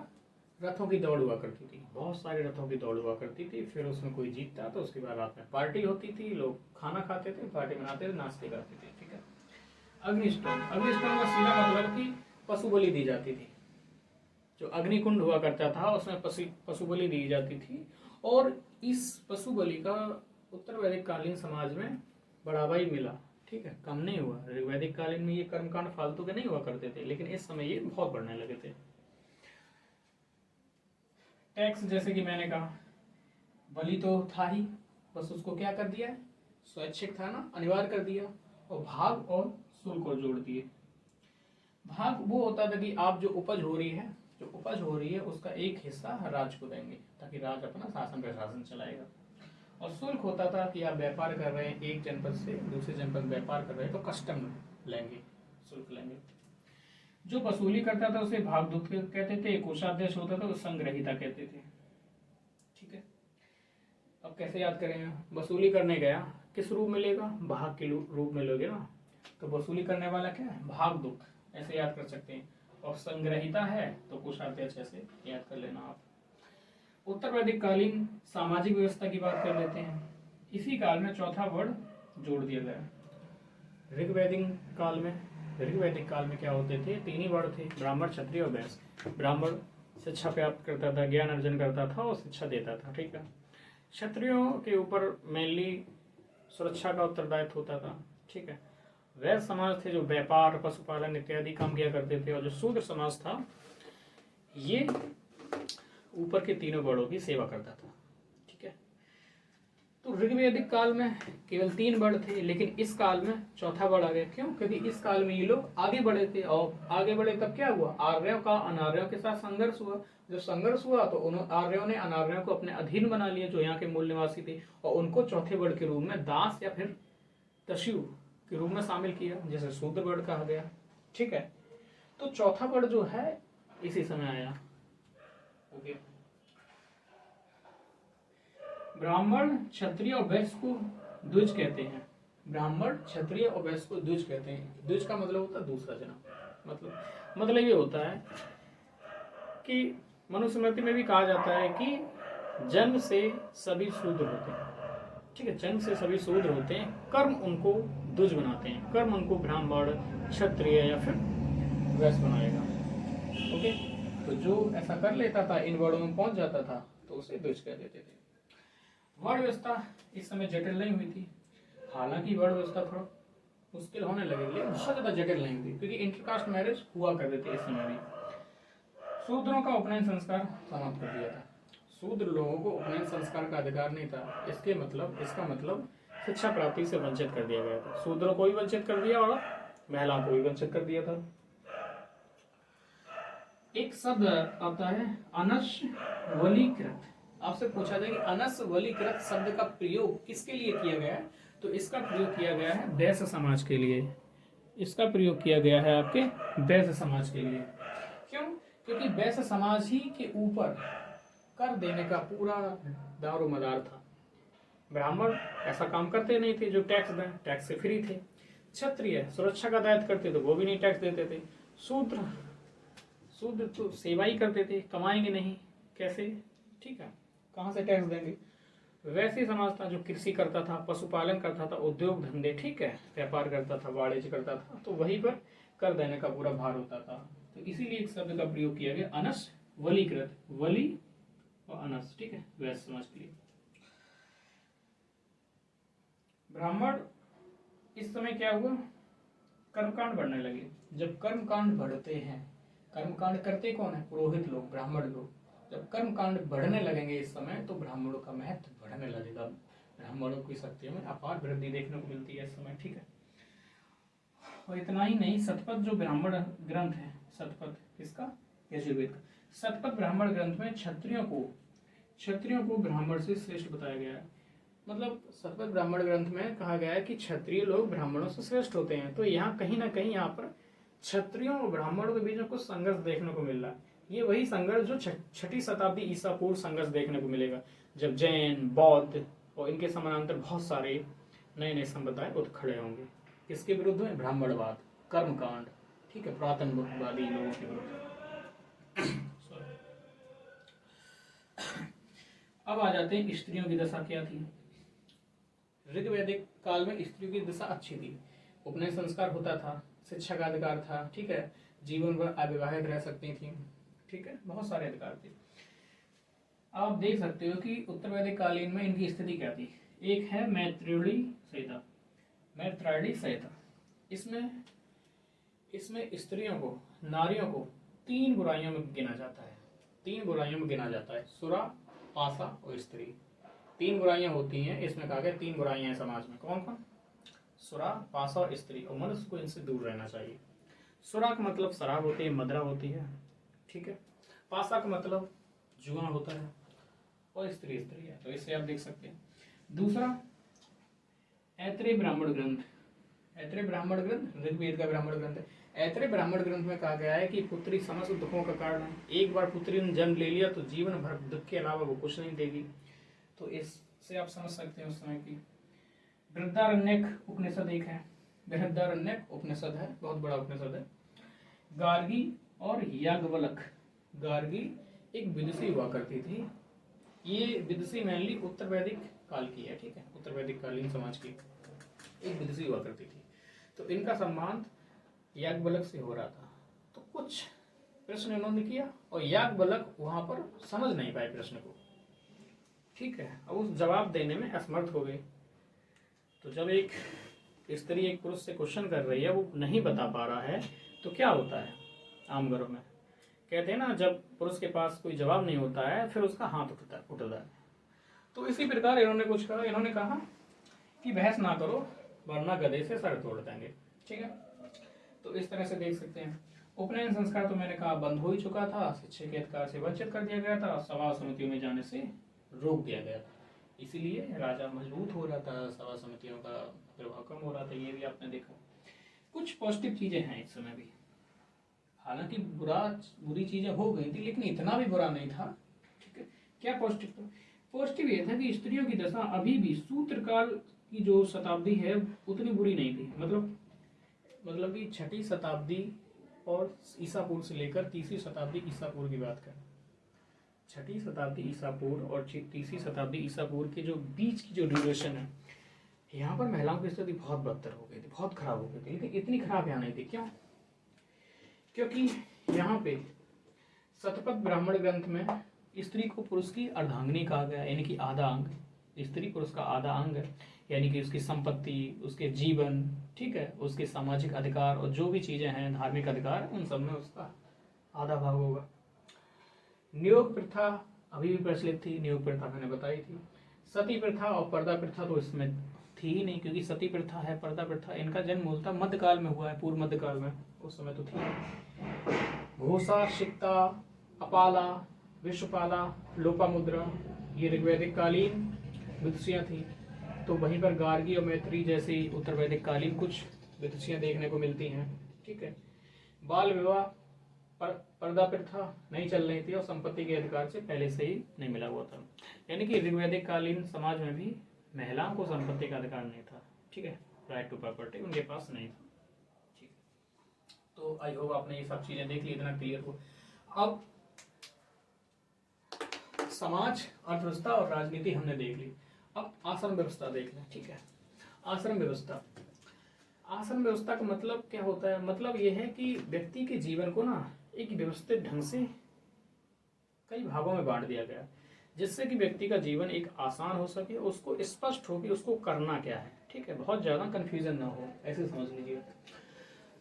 रथों की दौड़ हुआ करती थी, बहुत सारे रथों की दौड़ हुआ करती थी। फिर उसमें कोई जीतता तो उसके बाद रात में पार्टी होती थी, लोग खाना खाते थे, पार्टी मनाते थे, नाचते गाते थे। ठीक है, अग्निष्टोम का सीधा मतलब कि पशु बलि दी जाती थी। जो अग्निकुंड हुआ करता था उसमें पशु बलि दी जाती थी, और इस पशु बलि का उत्तर वैदिक कालीन समाज में बढ़ावा ही मिला। ठीक है, कम नहीं हुआ। वैदिक कालीन में ये कर्मकांड फालतू के नहीं हुआ करते थे, लेकिन इस समय ये बहुत बढ़ने लगे थे। टैक्स, जैसे कि मैंने कहा, बलि तो था ही, बस उसको क्या कर दिया, स्वैच्छिक था ना, अनिवार्य कर दिया, और भाग और शुल्क को जोड़ दिए। भाग वो होता था कि आप जो उपज हो रही है उसका एक हिस्सा राज्य को देंगे, ताकि राज्य अपना शासन प्रशासन चलाएगा। और शुल्क होता था कि आप व्यापार कर रहे हैं, एक जनपद से दूसरे जनपद व्यापार कर रहे हैं तो कस्टम लेंगे, शुल्क लेंगे। जो वसूली करता था उसे भागदूत कहते थे, कोषाध्यक्ष होता था तो संग्रहिता कहते थे। ठीक है, अब कैसे याद करें? वसूली करने गया, किस रूप में लेगा? भाग के रूप में लोगे ना, तो वसूली करने वाला क्या है? भागदूत, ऐसे याद कर सकते हैं। और संग्रहिता है तो कोषाध्यक्ष, ऐसे याद कर लेना आप। उत्तर वैदिक कालीन सामाजिक व्यवस्था की बात कर लेते हैं। इसी काल में चौथा वर्ड जोड़ दिया गया। ऋग्वैदिक काल में क्या होते थे? 3 ही वर्ण थे, ब्राह्मण, क्षत्रिय और वैश्य। ब्राह्मण शिक्षा प्राप्त करता था, ज्ञान अर्जन करता था और शिक्षा देता था। ठीक है, क्षत्रियों के ऊपर मेनली सुरक्षा का उत्तरदायित्व होता था। ठीक है, वैश्य समाज थे जो व्यापार, पशुपालन इत्यादि काम किया करते थे, और जो शूद्र समाज था ये ऊपर के तीनों वर्णों की सेवा करता था। ठीक है, तो ऋग्वैदिक काल में केवल 3 वर्ण थे, लेकिन इस काल में चौथा वर्ण आ गया। क्यों? क्योंकि इस काल में ये लोग आगे बढ़े थे, और आगे बढ़े तब क्या हुआ, आर्यों का अनार्यों के साथ संघर्ष हुआ। जब संघर्ष हुआ तो उन आर्यों ने अनार्यों को अपने अधीन बना लिया, जो यहाँ के मूल निवासी थे, और उनको चौथे वर्ण के रूप में दास या फिर दस्यु के रूप में शामिल किया, जैसे शूद्र वर्ण कहा गया। ठीक है, तो चौथा वर्ण जो है इसी समय आया। ओके, ब्राह्मण, क्षत्रिय और वैश्य को द्विज कहते हैं। ब्राह्मण, क्षत्रिय और वैश्य को द्विज कहते हैं। द्विज का मतलब होता है दूसरा जन्म। मतलब ये होता है कि मनुस्मृति में भी कहा जाता है कि जन्म से सभी शूद्र होते हैं। ठीक है, जन्म से सभी शूद्र होते हैं, कर्म उनको द्विज बनाते हैं, कर्म उनको ब्राह्मण, क्षत्रिय या फिर वैश्य बनाएगा। ओके, तो जो ऐसा कर लेता था, इन वर्णों में पहुंच जाता था, तो उसे द्विज कह देते थे। वर्ण व्यवस्था इस समय जटिल नहीं हुई थी। हालांकि वर्ण व्यवस्था थोड़ा मुश्किल होने लगी, लेकिन बहुत ज्यादा जटिल नहीं हुई, क्योंकि इंटरकास्ट मैरिज हुआ करते थे इस समय भी। शूद्रों का उपनयन संस्कार समाप्त कर दिया था। शूद्र लोगों को उपनयन संस्कार का अधिकार नहीं था। इसका मतलब शिक्षा प्राप्ति से वंचित कर दिया गया था। शूद्रों को भी वंचित कर दिया और महिलाओं को भी वंचित कर दिया था। एक शब्द आता है अनस्वलीकृत। आपसे पूछा जाए कि अनस्वलीकृत शब्द का प्रयोग किसके लिए किया गया है, तो इसका प्रयोग किया गया है वैश्य समाज के लिए। इसका प्रयोग किया गया है आपके वैश्य समाज के लिए। क्यों? क्योंकि वैश्य समाज ही के ऊपर कर देने का पूरा दारोमदार था। ब्राह्मण ऐसा काम करते नहीं थे जो टैक्स दें, टैक्स से फ्री थे। क्षत्रिय सुरक्षा का दायित्व करते थे, वो भी नहीं टैक्स देते थे। शूद्र तो सेवा ही करते थे, कमाएंगे नहीं, कैसे? ठीक है, कहाँ से टैक्स देंगे? वैसे समाज था जो कृषि करता था, पशुपालन करता था, उद्योग धंधे, ठीक है, व्यापार करता था, वाणिज्य करता था, तो वहीं पर कर देने का पूरा भार होता था। तो इसीलिए एक शब्द का प्रयोग किया गया अनस वलीकृत, वली और अनस। ठीक है, वैश्य समाज के लिए। ब्राह्मण इस समय क्या हुआ, कर्मकांड बढ़ने लगे। जब कर्मकांड बढ़ते हैं, कर्मकांड करते कौन है? पुरोहित लोग, ब्राह्मण लोग। जब कर्मकांड बढ़ने लगेंगे इस समय, तो ब्राह्मणों का महत्व बढ़ने लगेगा। ब्राह्मणों की शक्तियों में अपार वृद्धि देखने को मिलती है इस समय। ठीक है, और इतना ही नहीं, शतपथ जो ब्राह्मण ग्रंथ है, शतपथ किसका? यजुर्वेद का। शतपथ ब्राह्मण ग्रंथ में क्षत्रियों को ब्राह्मण से श्रेष्ठ बताया गया है। मतलब शतपथ ब्राह्मण ग्रंथ में कहा गया है कि क्षत्रिय लोग ब्राह्मणों से श्रेष्ठ होते हैं। तो यहाँ कहीं ना कहीं यहाँ पर क्षत्रियों और ब्राह्मणों के बीच में कुछ संघर्ष देखने को मिल रहा है। ये वही संघर्ष जो 6ठी शताब्दी ईसा पूर्व संघर्ष देखने को मिलेगा, जब जैन, बौद्ध और इनके समानांतर बहुत सारे नए नए संप्रदाय उठ खड़े होंगे। किसके विरुद्ध में? ब्राह्मणवाद, कर्मकांड, ठीक है, पुरातनवादी लोगों के विरुद्ध। अब आ जाते हैं स्त्रियों की दशा क्या थी। ऋग्वैदिक काल में स्त्रियों की दशा अच्छी थी। उपनयन संस्कार होता था, शिक्षा का अधिकार था, ठीक है, जीवन भर अविवाहित रह सकती थी, ठीक है, बहुत सारे अधिकार थे। आप देख सकते हो कि उत्तर वैदिक कालीन में इनकी स्थिति क्या थी। एक है मैत्रेयी संहिता। इसमें स्त्रियों को, नारियों को 3 बुराइयों में गिना जाता है। 3 बुराइयों में गिना जाता है, सुरा, पासा और स्त्री। 3 बुराइयां होती हैं इसमें। कहा गया 3 बुराइयां हैं समाज में। कौन कौन? सुरा, पासा और स्त्री, और मनुष्य को इनसे दूर रहना चाहिए। सुरा का मतलब शराब होती है, मदिरा होती है, ठीक है। पासा का मतलब जुआ होता है, और स्त्री है। तो इसे आप देख सकते हैं। दूसरा, ऐत्रेय ब्राह्मण ग्रंथ ऋग्वेद का ब्राह्मण ग्रंथ है। ऐत्रेय ब्राह्मण ग्रंथ में कहा गया है कि पुत्री समस्त दुखों का कारण है। एक बार पुत्री ने जन्म ले लिया तो जीवन भर दुख के अलावा वो कुछ नहीं देगी। तो इससे आप समझ सकते हैं उस समय की। बृहदारण्यक उपनिषद एक है, बृहदारण्यक उपनिषद है, बहुत बड़ा उपनिषद है। गार्गी और याज्ञवल्क्य। गार्गी एक विदुषी हुआ करती थी। ये विदुषी मेनली उत्तर वैदिक काल की है, ठीक है, उत्तर वैदिक कालीन समाज की एक विदुषी हुआ करती थी। तो इनका संबंध याज्ञवल्क्य से हो रहा था। तो कुछ प्रश्न इन्होंने किया और याज्ञवल्क्य वहां पर समझ नहीं पाए प्रश्न को, ठीक है, और उस जवाब देने में असमर्थ हो गए। तो जब एक स्त्री एक पुरुष से क्वेश्चन कर रही है, वो नहीं बता पा रहा है, तो क्या होता है आम घरों में कहते हैं ना, जब पुरुष के पास कोई जवाब नहीं होता है फिर उसका हाथ उठता है। तो इसी प्रकार इन्होंने कुछ कहा, इन्होंने कहा कि बहस ना करो वरना गधे से सर तोड़ देंगे। ठीक है, तो इस तरह से देख सकते हैं। उपनयन संस्कार तो मैंने कहा बंद हो ही चुका था, शिक्षा के अधिकार से वंचित कर दिया गया था, सभा समितियों में जाने से रोक दिया गया था। इसीलिए राजा मजबूत हो रहा था, सभा समितियों का प्रभाव कम हो रहा था। ये भी आपने देखा। कुछ पॉजिटिव चीजें हैं इस समय भी, हालांकि बुरी चीजें हो गई थी लेकिन इतना भी बुरा नहीं था। ठीक है, क्या पॉजिटिव था? पॉजिटिव ये था कि स्त्रियों की दशा अभी भी सूत्रकाल की जो शताब्दी है उतनी बुरी नहीं थी। मतलब कि 6वीं शताब्दी और ईसा पूर्व से लेकर 3वीं शताब्दी ईसा पूर्व की बात करें, 6वीं शताब्दी ईसा पूर्व और 3वीं शताब्दी ईसा पूर्व के जो बीच की जो ड्यूरेशन है, यहाँ पर महिलाओं की स्थिति बहुत बदतर हो गई थी, बहुत खराब हो गई थी। लेकिन इतनी खराब यहाँ नहीं थी। क्यों? क्योंकि यहाँ पे शतपथ ब्राह्मण ग्रंथ में स्त्री को पुरुष की अर्धांगिनी कहा गया, यानी कि आधा अंग। स्त्री पुरुष का आधा अंग है, यानी कि उसकी संपत्ति, उसके जीवन, ठीक है, उसके सामाजिक अधिकार और जो भी चीजें हैं, धार्मिक अधिकार, उन सब में उसका आधा भाग होगा। नियोग प्रथा अभी भी प्रचलित थी, नियोग प्रथा मैंने बताई थी। सती प्रथा और पर्दा प्रथा तो इसमें थी ही नहीं, क्योंकि सती प्रथा है, पर्दा प्रथा, इनका जन्म मूलतः मध्यकाल में हुआ है, पूर्व मध्यकाल में, उस समय तो थी। घोषा, शिक्ता, अपाला, विश्वपाला, लोपामुद्रा, ये ऋग्वैदिक कालीन विदुषियाँ थी। तो वहीं पर गार्गी और मैत्री जैसी उत्तर वैदिक कालीन कुछ विदुषियाँ देखने को मिलती हैं। ठीक है, बाल विवाह, पर्दा प्रथा नहीं चल रही थी और संपत्ति के अधिकार से पहले से ही नहीं मिला हुआ था। यानी कि ऋग्वैदिक कालीन समाज में भी महिलाओं को संपत्ति का अधिकार नहीं था। ठीक है, राइट टू प्रॉपर्टी उनके पास नहीं था। ठीक है, तो आई होप आपने ये सब चीजें देख ली, इतना क्लियर हो। अब समाज, अर्थव्यवस्था और राजनीति हमने देख ली, अब आश्रम व्यवस्था देख लें। ठीक है, आश्रम व्यवस्था, आश्रम व्यवस्था का मतलब क्या होता है? मतलब यह है कि व्यक्ति के जीवन को ना एक व्यवस्थित ढंग से कई भागों में बांट दिया गया, जिससे कि व्यक्ति का जीवन एक आसान हो सके, उसको स्पष्ट हो कि उसको करना क्या है। ठीक है, बहुत ज्यादा कंफ्यूजन ना हो, ऐसे समझ लीजिए।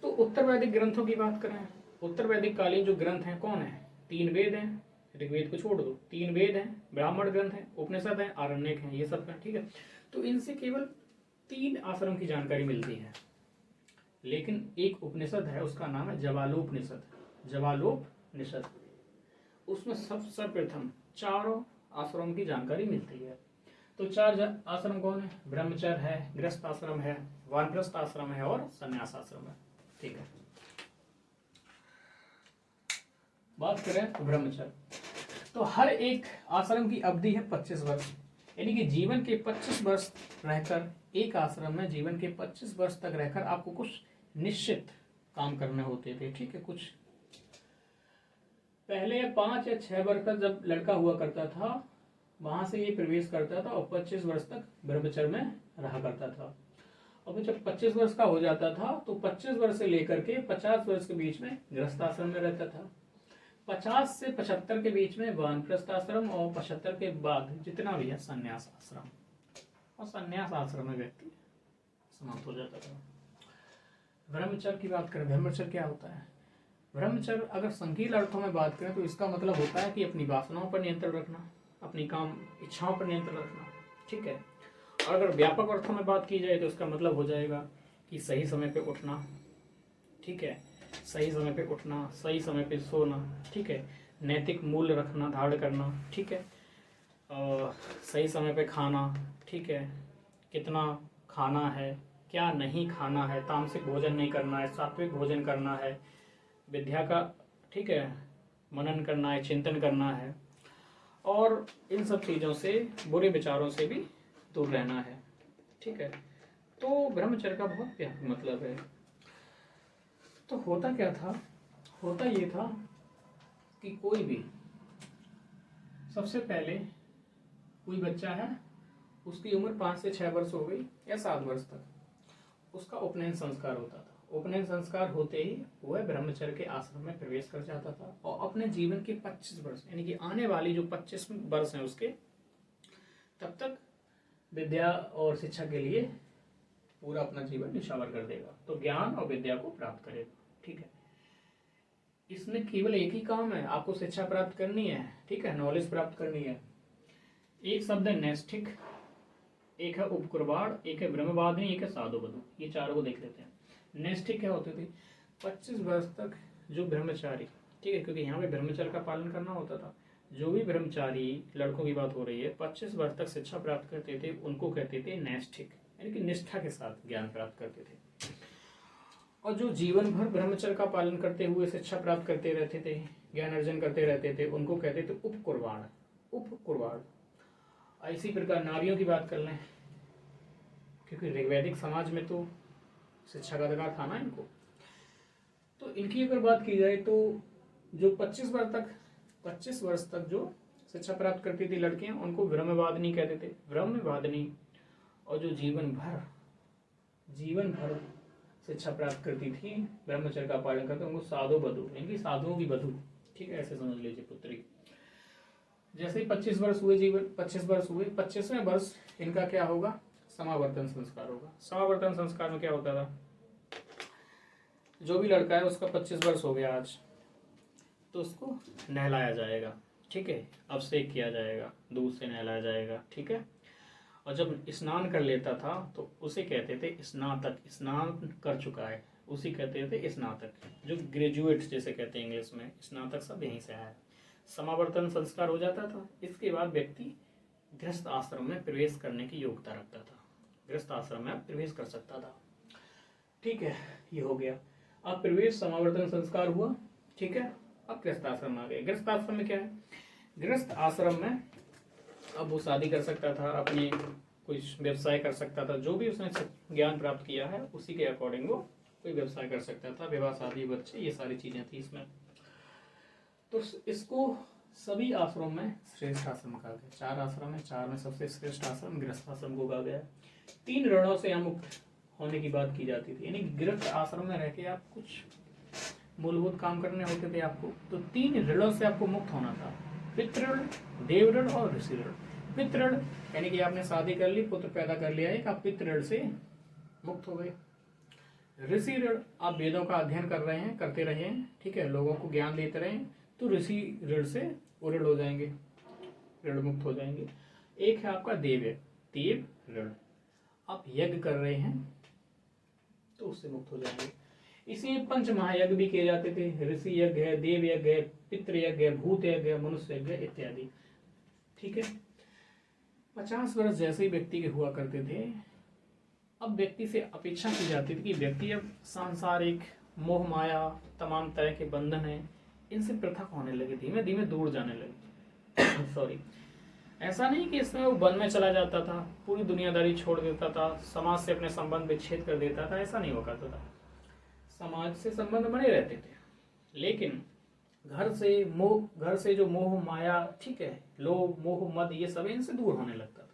तो उत्तर वैदिक ग्रंथों की बात करें, उत्तर वैदिक कालीन जो ग्रंथ हैं कौन है? 3 वेद हैं, ऋग्वेद को छोड़ दो, 3 वेद हैं, ब्राह्मण ग्रंथ हैं, उपनिषद हैं, आरण्यक हैं, ये सब हैं। ठीक है, तो इनसे केवल 3 आश्रम की जानकारी मिलती है। लेकिन एक उपनिषद है, उसका नाम है जवालोपनिषद। जवालोपनिषद, उसमें सर्वप्रथम 4 आश्रम की जानकारी मिलती है। तो 4 आश्रम कौन है? ब्रह्मचर्य है, गृहस्थ आश्रम है, वानप्रस्थ आश्रम है और संन्यास आश्रम है। ठीक है, बात करें तो ब्रह्मचर्य, तो हर एक आश्रम की अवधि है 25 वर्ष, यानी कि जीवन के 25 वर्ष रहकर, एक आश्रम में जीवन के 25 वर्ष तक रहकर आपको कुछ निश्चित काम करने होते थे। ठीक है, कुछ पहले 5 या 6 वर्ष तक जब लड़का हुआ करता था, वहां से ये प्रवेश करता था और 25 वर्ष तक ब्रह्मचर्य में रहा करता था। और फिर जब 25 वर्ष का हो जाता था तो 25 वर्ष से लेकर के 50 वर्ष के बीच में गृहस्थ आश्रम में रहता था। 50 से 75 के बीच में वानप्रस्थ आश्रम और 75 के बाद जितना भी है संन्यास आश्रम, और संन्यास आश्रम में व्यक्ति समाप्त हो जाता था। ब्रह्मचर्य की बात करें, ब्रह्मचर्य क्या होता है? ब्रह्मचर्य अगर संकीर्ण अर्थों में बात करें तो इसका मतलब होता है कि अपनी वासनाओं पर नियंत्रण रखना, अपनी काम इच्छाओं पर नियंत्रण रखना। ठीक है, और अगर व्यापक अर्थों में बात की जाए तो इसका मतलब हो जाएगा कि सही समय पे उठना। ठीक है, सही समय पे उठना, सही समय पे सोना। ठीक है, नैतिक मूल्य रखना, धारण करना। ठीक है, और सही समय पे खाना। ठीक है, कितना खाना है, क्या नहीं खाना है, तामसिक भोजन नहीं करना है, सात्विक भोजन करना है, विद्या का, ठीक है, मनन करना है, चिंतन करना है, और इन सब चीज़ों से, बुरे विचारों से भी दूर रहना है। ठीक है, तो ब्रह्मचर्य का बहुत व्यापक मतलब है। तो होता क्या था? होता ये था कि कोई भी, सबसे पहले कोई बच्चा है, उसकी उम्र 5 से 6 वर्ष हो गई या 7 वर्ष तक, उसका उपनयन संस्कार होता था। उपनयन संस्कार होते ही वह ब्रह्मचर्य के आश्रम में प्रवेश कर जाता था और अपने जीवन के 25 वर्ष, यानी कि आने वाली जो 25 वर्ष हैं उसके, तब तक विद्या और शिक्षा के लिए पूरा अपना जीवन निछावर कर देगा, तो ज्ञान और विद्या को प्राप्त करेगा। ठीक है, इसमें केवल एक ही काम है, आपको शिक्षा प्राप्त करनी है, ठीक है, नॉलेज प्राप्त करनी है। एक शब्द है नैष्ठिक, एक है उपकुरबाड़, एक है ब्रह्मवादिनी, एक है साधु बधु। ये चारों को देख लेते हैं। नैष्ठिक क्या होती थी? 25 वर्ष तक जो ब्रह्मचारी, ठीक है, क्योंकि यहाँ पे ब्रह्मचर्य का पालन करना होता था। जो भी ब्रह्मचारी, लड़कों की बात हो रही है, 25 वर्ष तक शिक्षा प्राप्त करते थे, उनको कहते थे नैष्ठिक, यानी कि निष्ठा के साथ ज्ञान प्राप्त करते थे। और जो जीवन भर ब्रह्मचर्य का पालन करते हुए शिक्षा प्राप्त करते रहते थे, ज्ञान अर्जन करते रहते थे, उनको कहते थे उपकुरबाड़। उपकुरबाड़। इसी प्रकार नारियों की बात कर लें, क्योंकि ऋग्वैदिक समाज में तो शिक्षा का अधिकार था ना इनको, तो इनकी अगर बात की जाए तो जो 25 वर्ष तक जो शिक्षा प्राप्त करती थी लड़कियां, उनको ब्रह्मवादिनी कहते थे, ब्रह्मवादिनी। और जो जीवन भर शिक्षा प्राप्त करती थी, ब्रह्मचर्य का पालन करते, उनको साधु बधु, यानी साधुओं की बधु, ठीक है, ऐसे समझ लीजिए, पुत्री। जैसे ही 25 वर्ष हुए, 25वें वर्ष इनका क्या होगा? समावर्तन संस्कार होगा। समावर्तन संस्कार में क्या होता था? जो भी लड़का है उसका 25 वर्ष हो गया आज, तो उसको नहलाया जाएगा, ठीक है, अभिषेक किया जाएगा, दूध से नहलाया जाएगा, ठीक है। और जब स्नान कर लेता था तो उसे कहते थे स्नातक, स्नान कर चुका है, उसी कहते थे स्नातक, जो ग्रेजुएट जैसे कहते हैं इंग्लिश में, स्नातक शब्द यहीं से आया है। समावर्तन संस्कार हो जाता था, इसके बाद व्यक्ति गृहस्थ आश्रम में प्रवेश करने की योग्यता रखता था, गृहस्थ आश्रम में प्रवेश कर सकता था, ठीक है, ये हो गया। अब प्रवेश समावर्तन संस्कार हुआ, ठीक है, अब गृहस्थ आश्रम आ गए। गृहस्थ आश्रम में क्या है? गृहस्थ आश्रम में अब वो शादी कर सकता था, अपनी कुछ व्यवसाय कर सकता था, जो भी उसने ज्ञान प्राप्त किया है उसी के अकॉर्डिंग वो कोई व्यवसाय कर सकता था, विवाह शादी बच्चे, ये सारी चीजें थी इसमें। तो इसको सभी आश्रम में श्रेष्ठ आश्रम कहा गया। 4 आश्रम है, 4 में सबसे श्रेष्ठ आश्रम गृहस्थ आश्रम को कहा गया। 3 ऋणों से हम मुक्त होने की बात की जाती थी, यानी गृहस्थ आश्रम में रह के आप कुछ मूलभूत काम करने होते थे आपको, तो 3 ऋणों से आपको मुक्त होना था, पितृण, देवऋण और ऋषि ऋण। पितृण यानी कि आपने शादी कर ली, पुत्र पैदा कर लिया, एक आप पितृण से मुक्त हो गए। ऋषि ऋण, आप वेदों का अध्ययन कर रहे हैं, करते रहे हैं, ठीक है, लोगों को ज्ञान देते रहे, तो ऋषि ऋण से ऋण हो जाएंगे, ऋण मुक्त हो जाएंगे। एक है आपका देव ऋण, आप यज्ञ कर रहे हैं तो उससे मुक्त हो जाएंगे। इसी पंच महायज्ञ भी किए जाते थे, ऋषि यज्ञ है, देव यज्ञ है, पितृ यज्ञ है, भूत यज्ञ है, मनुष्य यज्ञ इत्यादि, ठीक है। 50 वर्ष जैसे ही व्यक्ति के हुआ करते थे, अब व्यक्ति से अपेक्षा की जाती थी कि व्यक्ति अब सांसारिक मोह माया तमाम तरह के बंधन है, इनसे पृथक होने लगे, धीमे धीमे दूर जाने लगे। सॉरी, ऐसा नहीं कि इसमें वो वन में चला जाता था, पूरी दुनियादारी छोड़ देता था, समाज से अपने संबंध विच्छेद कर देता था, ऐसा नहीं हुआ करता था। समाज से संबंध बने रहते थे, लेकिन घर से जो मोह माया, ठीक है, लोभ मोह मद, ये सब इनसे दूर होने लगता था,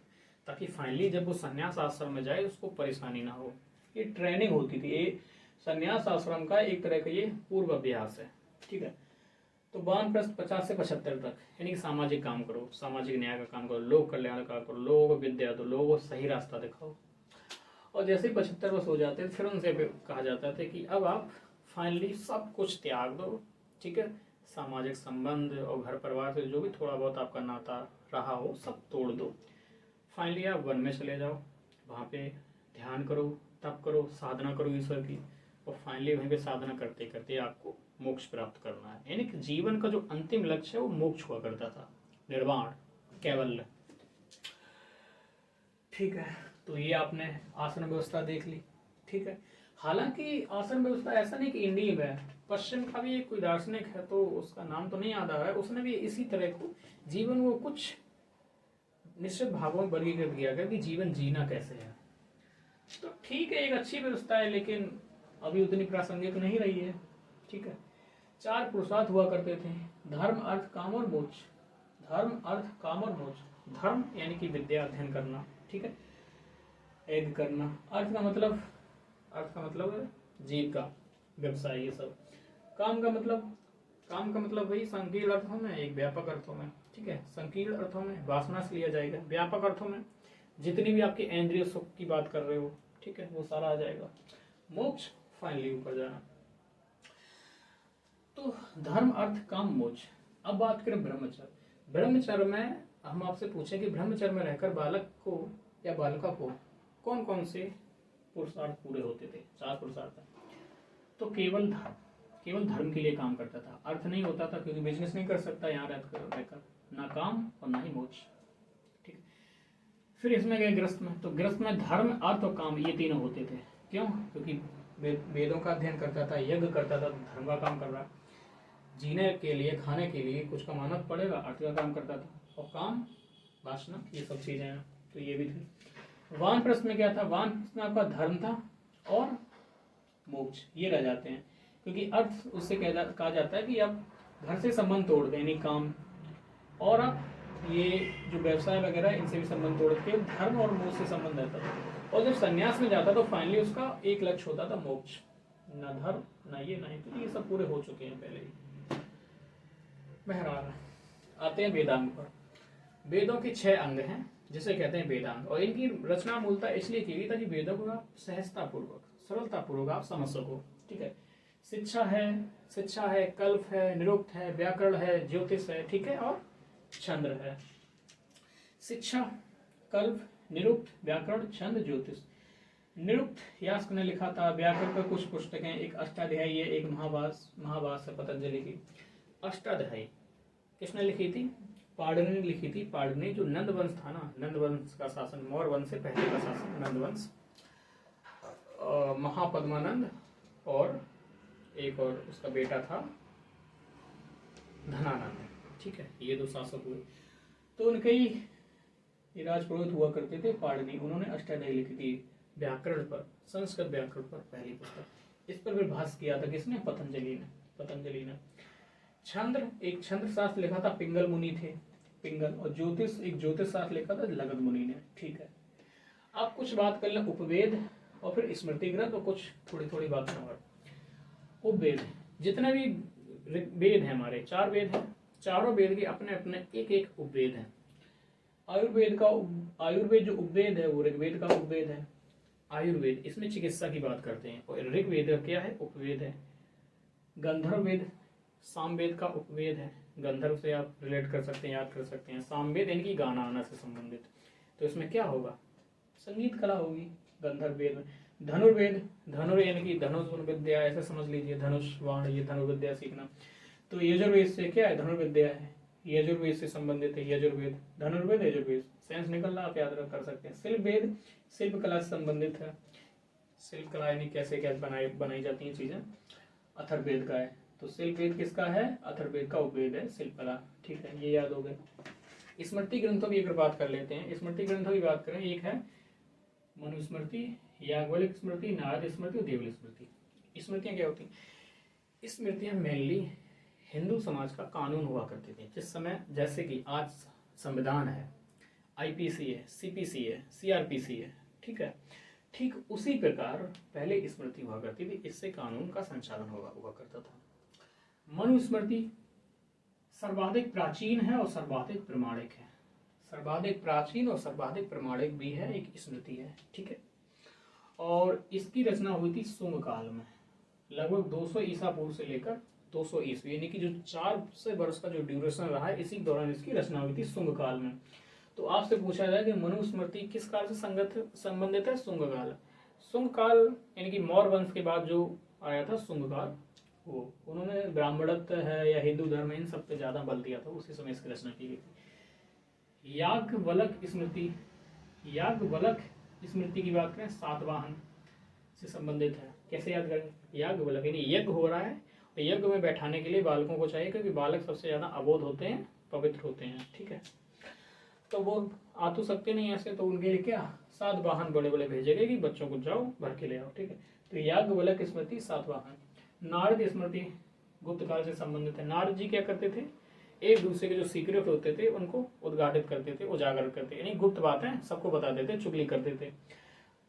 ताकि फाइनली जब वो संन्यास आश्रम में जाए उसको परेशानी ना हो। ये ट्रेनिंग होती थी, ये संन्यास आश्रम का एक तरह का ये पूर्व अभ्यास है, ठीक है। तो वानप्रस्थ 50 से 75 तक, यानी कि सामाजिक काम करो, सामाजिक न्याय का काम करो, लोक कल्याण का करो, लोगों को विद्या दो, लोगों को सही रास्ता दिखाओ। और जैसे ही 75 वर्ष हो जाते फिर उनसे कहा जाता था कि अब आप फाइनली सब कुछ त्याग दो, ठीक है, सामाजिक संबंध और घर परिवार से जो भी थोड़ा बहुत आपका नाता रहा हो सब तोड़ दो, फाइनली आप वन में चले जाओ, वहाँ पे ध्यान करो, तप करो, साधना करो ईश्वर की, और फाइनली वहीं पे साधना करते करते आपको मोक्ष प्राप्त करना है। यानी कि जीवन का जो अंतिम लक्ष्य है वो मोक्ष हुआ करता था, निर्वाण, कैवल्य, ठीक है। तो ये आपने आसन व्यवस्था देख ली, ठीक है। हालांकि आसन व्यवस्था ऐसा नहीं कि इंडिया में है, पश्चिम का भी एक कोई दार्शनिक है, तो उसका नाम तो नहीं याद आ रहा है, उसने भी इसी तरह को जीवन को कुछ निश्चित भागों में वर्गीकृत किया गया कि जीवन जीना कैसे है। तो ठीक है, एक अच्छी व्यवस्था है, लेकिन अभी उतनी प्रासंगिक नहीं रही है, ठीक है। 4 पुरुषार्थ हुआ करते थे, धर्म अर्थ काम और मोक्ष, धर्म अर्थ काम और मोक्ष। धर्म यानी कि विद्या अध्ययन करना, ठीक है, यज्ञ करना। अर्थ का मतलब जीविका, व्यवसाय, ये सब। काम का मतलब वही संकीर्ण अर्थों में, एक व्यापक अर्थों में, ठीक है। संकीर्ण अर्थों में वासना से लिया जाएगा, व्यापक अर्थों में जितनी भी आपकी इंद्रिय सुख की बात कर रहे हो, ठीक है, वो सारा आ जाएगा। मोक्ष फाइनली ऊपर जाना। तो धर्म अर्थ काम मोक्ष। अब बात करें ब्रह्मचर्य। ब्रह्मचर्य में हम आपसे पूछे कि ब्रह्मचर्य में रहकर बालक को या बालिका को कौन कौन से पुरुषार्थ पूरे होते थे। 4 पुरुषार्थ। तो केवल धर्म के लिए काम करता था, अर्थ नहीं होता था, क्योंकि बिजनेस नहीं कर सकता यहाँ रहकर, ना काम और ना ही मोक्ष। ठीक है। फिर इसमें गए गृहस्थ में। तो गृहस्थ में धर्म अर्थ और काम ये तीनों होते थे। क्यों? क्योंकि वेदों का अध्ययन करता था, यज्ञ करता था, धर्म का काम कर रहा। जीने के लिए, खाने के लिए कुछ कमाना पड़ेगा, अर्थ का काम करता था। और काम, वासना, ये सब चीजें हैं, तो ये भी थी। वानप्रस्थ में क्या था? वानप्रस्थ में आपका धर्म था और मोक्ष, ये रह जाते हैं। क्योंकि अर्थ उससे कहा जाता है कि आप घर से संबंध तोड़ दें, यानी काम, और आप ये जो व्यवसाय वगैरह इनसे भी संबंध तोड़ के धर्म और मोक्ष से संबंध रहता था। और जब संन्यास में जाता तो फाइनली उसका एक लक्ष्य होता था मोक्ष। ना धर्म, ना ये, ना तो ये सब पूरे हो चुके हैं पहले ही। बहरहाल आते हैं वेदांग पर। वेदों के 6 अंग हैं, जिसे कहते हैं वेदांग, और इनकी रचना मूलतः इसलिए की गई ताकि वेदों को आप सहजतापूर्वक, सरलतापूर्वक आप समझ सको। ठीक है। शिक्षा है, कल्प है, निरुक्त है, व्याकरण है, ज्योतिष है, ठीक है, और छंद है। शिक्षा, कल्प, निरुक्त, व्याकरण, छंद, ज्योतिष। निरुक्त यास्क ने लिखा था। व्याकरण पर कुछ पुस्तकें, एक अष्टाध्यायी है, एक महाभास है पतंजलि की। अष्टाध्यायी किसने लिखी थी? पाणिनि ने लिखी थी। पाणिनि जो नंद वंश था ना, नंद वंश का शासन, मौर्य वंश से पहले का शासन नंद वंश, महापद्मानंद, और एक और उसका बेटा था धनानंद। ठीक है, ये 2 शासक हुए। तो उनके ही राजपुरोहित हुआ करते थे पाणिनि। उन्होंने अष्टाध्यायी लिखी थी व्याकरण पर, संस्कृत व्याकरण पर, पहली पुस्तक। इस पर फिर भाष्य किया था किसने? पतंजलि ने। छंद, एक छंद शास्त्र लिखा था, पिंगल मुनि थे, पिंगल। और ज्योतिष, एक ज्योतिष शास्त्र लिखा था लगध मुनि ने। ठीक है। आप कुछ बात कर लें उपवेद और फिर स्मृति ग्रंथ, और कुछ थोड़ी बात और। उपवेद, जितने भी वेद हैं हमारे, 4 वेद हैं, चारों वेद के अपने अपने एक उपवेद हैं। आयुर्वेद जो उपवेद है वो ऋग्वेद का उपवेद है। आयुर्वेद इसमें चिकित्सा की बात करते हैं, और ऋग्वेद क्या है? उपवेद है। गंधर्व वेद सामवेद का उपवेद है। गंधर्व से आप रिलेट कर सकते हैं, याद कर सकते हैं। सामवेद इनकी गाना आना से संबंधित, तो इसमें क्या होगा? संगीत कला होगी गंधर्व वेद में। धनुर्वेद, धनुर यानी कि धनुष विद्या, ऐसे समझ लीजिए, धनुष बाण, ये धनुर्विद्या सीखना। तो यजुर्वेद से क्या है? धनुर्विद्या है, यजुर्वेद से संबंधित है। यजुर्वेद, धनुर्वेद, यजुर्वेद, सेंस निकल रहा, आप याद कर सकते हैं। शिल्प वेद शिल्प कला से संबंधित है। शिल्प कला यानी कैसे क्या बनाई जाती हैं चीजें। अथर्ववेद का है। तो शिल्प वेद किसका है? अथर्ववेद का उपवेद है शिल्प कला। ठीक है, ये याद हो गए। स्मृति ग्रंथों की अगर बात कर लेते हैं, स्मृति ग्रंथों की बात करें, एक है मनुस्मृति, याज्ञवल्क्य स्मृति, नारद स्मृति और देवल स्मृति। स्मृतियां क्या होती हैं? स्मृतियां मेनली हिंदू समाज का कानून हुआ करते थे जिस समय, जैसे कि आज संविधान है, आईपीसी है, सीपीसी है, सीआरपीसी है। ठीक है, ठीक उसी प्रकार पहले स्मृति हुआ करती थी, इससे कानून का संचालन हुआ करता था। मनुस्मृति सर्वाधिक प्राचीन है और सर्वाधिक प्रमाणिक है। सर्वाधिक प्राचीन और सर्वाधिक प्रमाणिक भी है, एक स्मृति है। ठीक है, और इसकी रचना हुई थी शुंग काल में, लगभग 200 ईसा पूर्व से लेकर 200 ईस्वी, यानी कि जो 400 वर्ष का जो ड्यूरेशन रहा है, इसी दौरान इसकी रचना हुई थी शुंग काल में। तो आपसे पूछा जाए कि मनुस्मृति किस काल से संबंधित है? शुंग काल। शुंग काल यानी कि मौर्य वंश के बाद जो आया था शुंग काल, वो उन्होंने ब्राह्मणत्व है या हिंदू धर्म, इन सब पे ज्यादा बल दिया था, उसी समय इसकी रचना की गई थी। याज्ञवल्क्य स्मृति, याज्ञवल्क्य स्मृति की बात करें, सातवाहन से संबंधित है। कैसे याद करें? याज्ञवल्क्य यानी यज्ञ हो रहा है, तो यज्ञ में बैठाने के लिए बालकों को चाहिए, क्योंकि बालक सबसे ज्यादा अबोध होते हैं, पवित्र होते हैं। ठीक है, तो वो आ तो सकते नहीं ऐसे, तो उनके लिए क्या 7 वाहन बड़े बड़े भेजे गए कि बच्चों को जाओ भर के ले आओ। ठीक है, तो याज्ञवल्क्य स्मृति 7 वाहन। नारद स्मृति गुप्त काल से संबंधित है। नारद जी क्या करते थे? एक दूसरे के जो सीक्रेट होते थे उनको उद्घाटित करते थे, उजागर करते, यानी गुप्त बातें सबको बता देते, चुगली करते थे।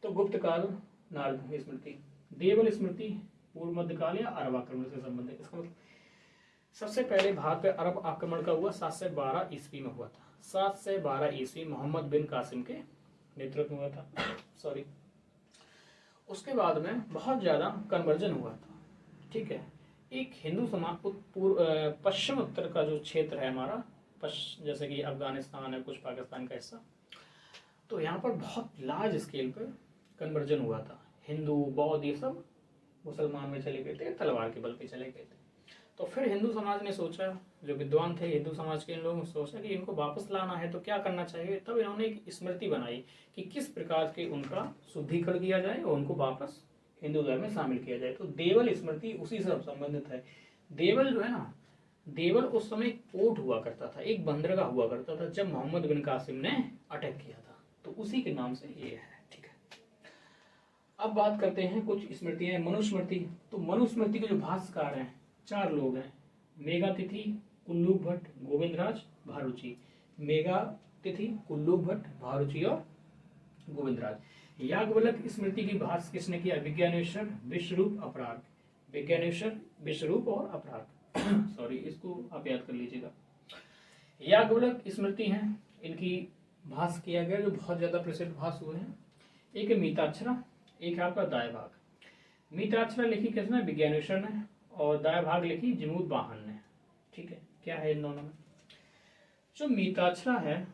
तो गुप्त काल नारद स्मृति। देवल स्मृति पूर्व मध्यकाल या अरब आक्रमण से संबंधित। इसका मतलब सबसे पहले भारत पे अरब आक्रमण का हुआ 712 ईस्वी में हुआ था। 712 ईस्वी मोहम्मद बिन कासिम के नेतृत्व में हुआ था। सॉरी, उसके बाद में बहुत ज्यादा कन्वर्जन हुआ था। ठीक है, एक हिंदू समाज पश्चिम उत्तर का जो क्षेत्र है हमारा, जैसे कि अफगानिस्तान है, कुछ पाकिस्तान का हिस्सा, तो यहाँ पर बहुत लार्ज स्केल पर कन्वर्जन हुआ था। हिंदू बौद्ध ये सब मुसलमान में चले गए थे, तलवार के बल पे चले गए थे। तो फिर हिंदू समाज ने सोचा, जो विद्वान थे हिंदू समाज के इन लोगों ने सोचा कि इनको वापस लाना है तो क्या करना चाहिए। तब इन्होंने एक स्मृति बनाई कि किस प्रकार के उनका शुद्धिकरण किया जाए और उनको वापस हिंदू धर्म में शामिल किया जाए। तो देवल स्मृति उसी से संबंधित है। देवल जो है ना, देवल उस समय एक पोर्ट हुआ करता था, एक बंदरगाह हुआ करता था जब मोहम्मद बिन कासिम ने अटैक किया था, तो उसी के नाम से ये है। ठीक है, अब बात करते हैं कुछ स्मृतियां। मनुस्मृति, तो मनुस्मृति के जो भाष्यकार हैं 4 लोग हैं, मेघातिथि, कुल्लूक भट्ट, गोविंदराज, भारुची। मेघातिथि, कुल्लूक भट्ट, भारुची और गोविंदराज। याज्ञवल्क्य स्मृति की भाष्य किसने किया? विज्ञानेश्वर, विश्वरूप, अपराग। विज्ञानेश्वर, विश्वरूप और अपराग सॉरी, इसको आप याद कर लीजिएगा। याज्ञवल्क्य स्मृति है, इनकी भाष्य किया गया जो बहुत ज्यादा प्रसिद्ध भाष्य हुए हैं। एक है मीताक्षरा, एक है आपका दायभाग। मीताक्षरा लिखी किसने? विज्ञानेश्वर ने, और दायभाग लिखी जमूद वाहन ने। ठीक है, क्या है इन दोनों में? जो मीताक्षरा है,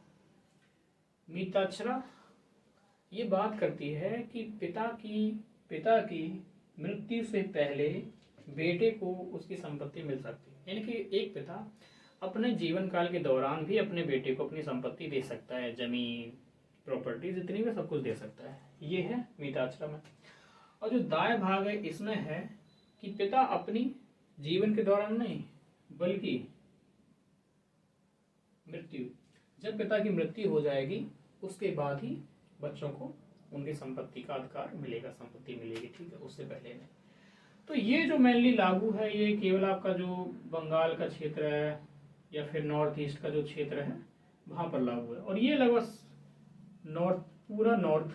मीताक्षरा ये बात करती है कि पिता की मृत्यु से पहले बेटे को उसकी संपत्ति मिल सकती है। यानी कि एक पिता अपने जीवन काल के दौरान भी अपने बेटे को अपनी संपत्ति दे सकता है, जमीन, प्रॉपर्टी जितनी भी सब कुछ दे सकता है। ये है मीताक्षरा में। और जो दाय भाग है, इसमें है कि पिता अपनी जीवन के दौरान नहीं, बल्कि मृत्यु, जब पिता की मृत्यु हो जाएगी उसके बाद ही बच्चों को उनकी संपत्ति का अधिकार मिलेगा, संपत्ति मिलेगी। ठीक है, उससे पहले नहीं। तो ये जो मेनली लागू है, ये केवल आपका जो बंगाल का क्षेत्र है या फिर नॉर्थ ईस्ट का जो क्षेत्र है वहां पर लागू है। और ये लगभग पूरा नॉर्थ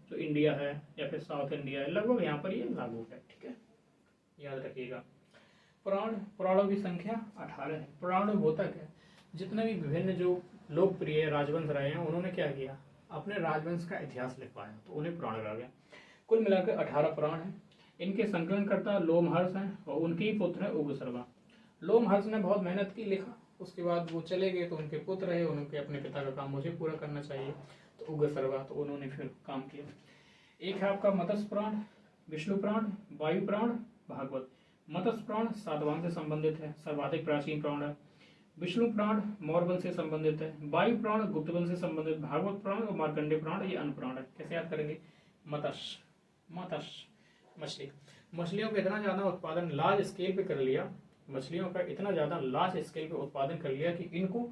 जो इंडिया है या फिर साउथ इंडिया है, लगभग यहाँ पर ये लागू है। ठीक है, याद रखिएगा। पुराणों की संख्या 18 है। पुराणों में होता क्या, जितने भी विभिन्न जो लोकप्रिय राजवंश रहे हैं उन्होंने क्या किया, अपने राजवंश का इतिहास लिखवाया, तो उन्हें पुराण कहा गया। कुल मिलाकर 18 पुराण हैं। इनके संकलनकर्ता लोमहर्ष हैं और उनके ही पुत्र हैं उग्रशर्मा। लोमहर्ष ने बहुत मेहनत की, लिखा, उसके बाद वो चले गए तो उनके पुत्र रहे, उनके अपने पिता का काम मुझे पूरा करना चाहिए, तो उग्रशर्मा, तो उन्होंने फिर काम किया। एक है आपका मत्स्य पुराण, विष्णु पुराण, वायु पुराण, भागवत। मत्स्य पुराण सातवाहन से संबंधित है, सर्वाधिक प्राचीन पुराण है। विष्णु पुराण मौर्य से संबंधित है, वायु पुराण गुप्त वंश से संबंधित, भागवत पुराण और मार्कंडेय पुराण ये अन्य पुराण है। कैसे याद करेंगे? मत्स्य, मछलियों का इतना ज्यादा उत्पादन लार्ज स्केल पे कर लिया, मछलियों का इतना ज्यादा लार्ज स्केल पे उत्पादन कर लिया कि इनको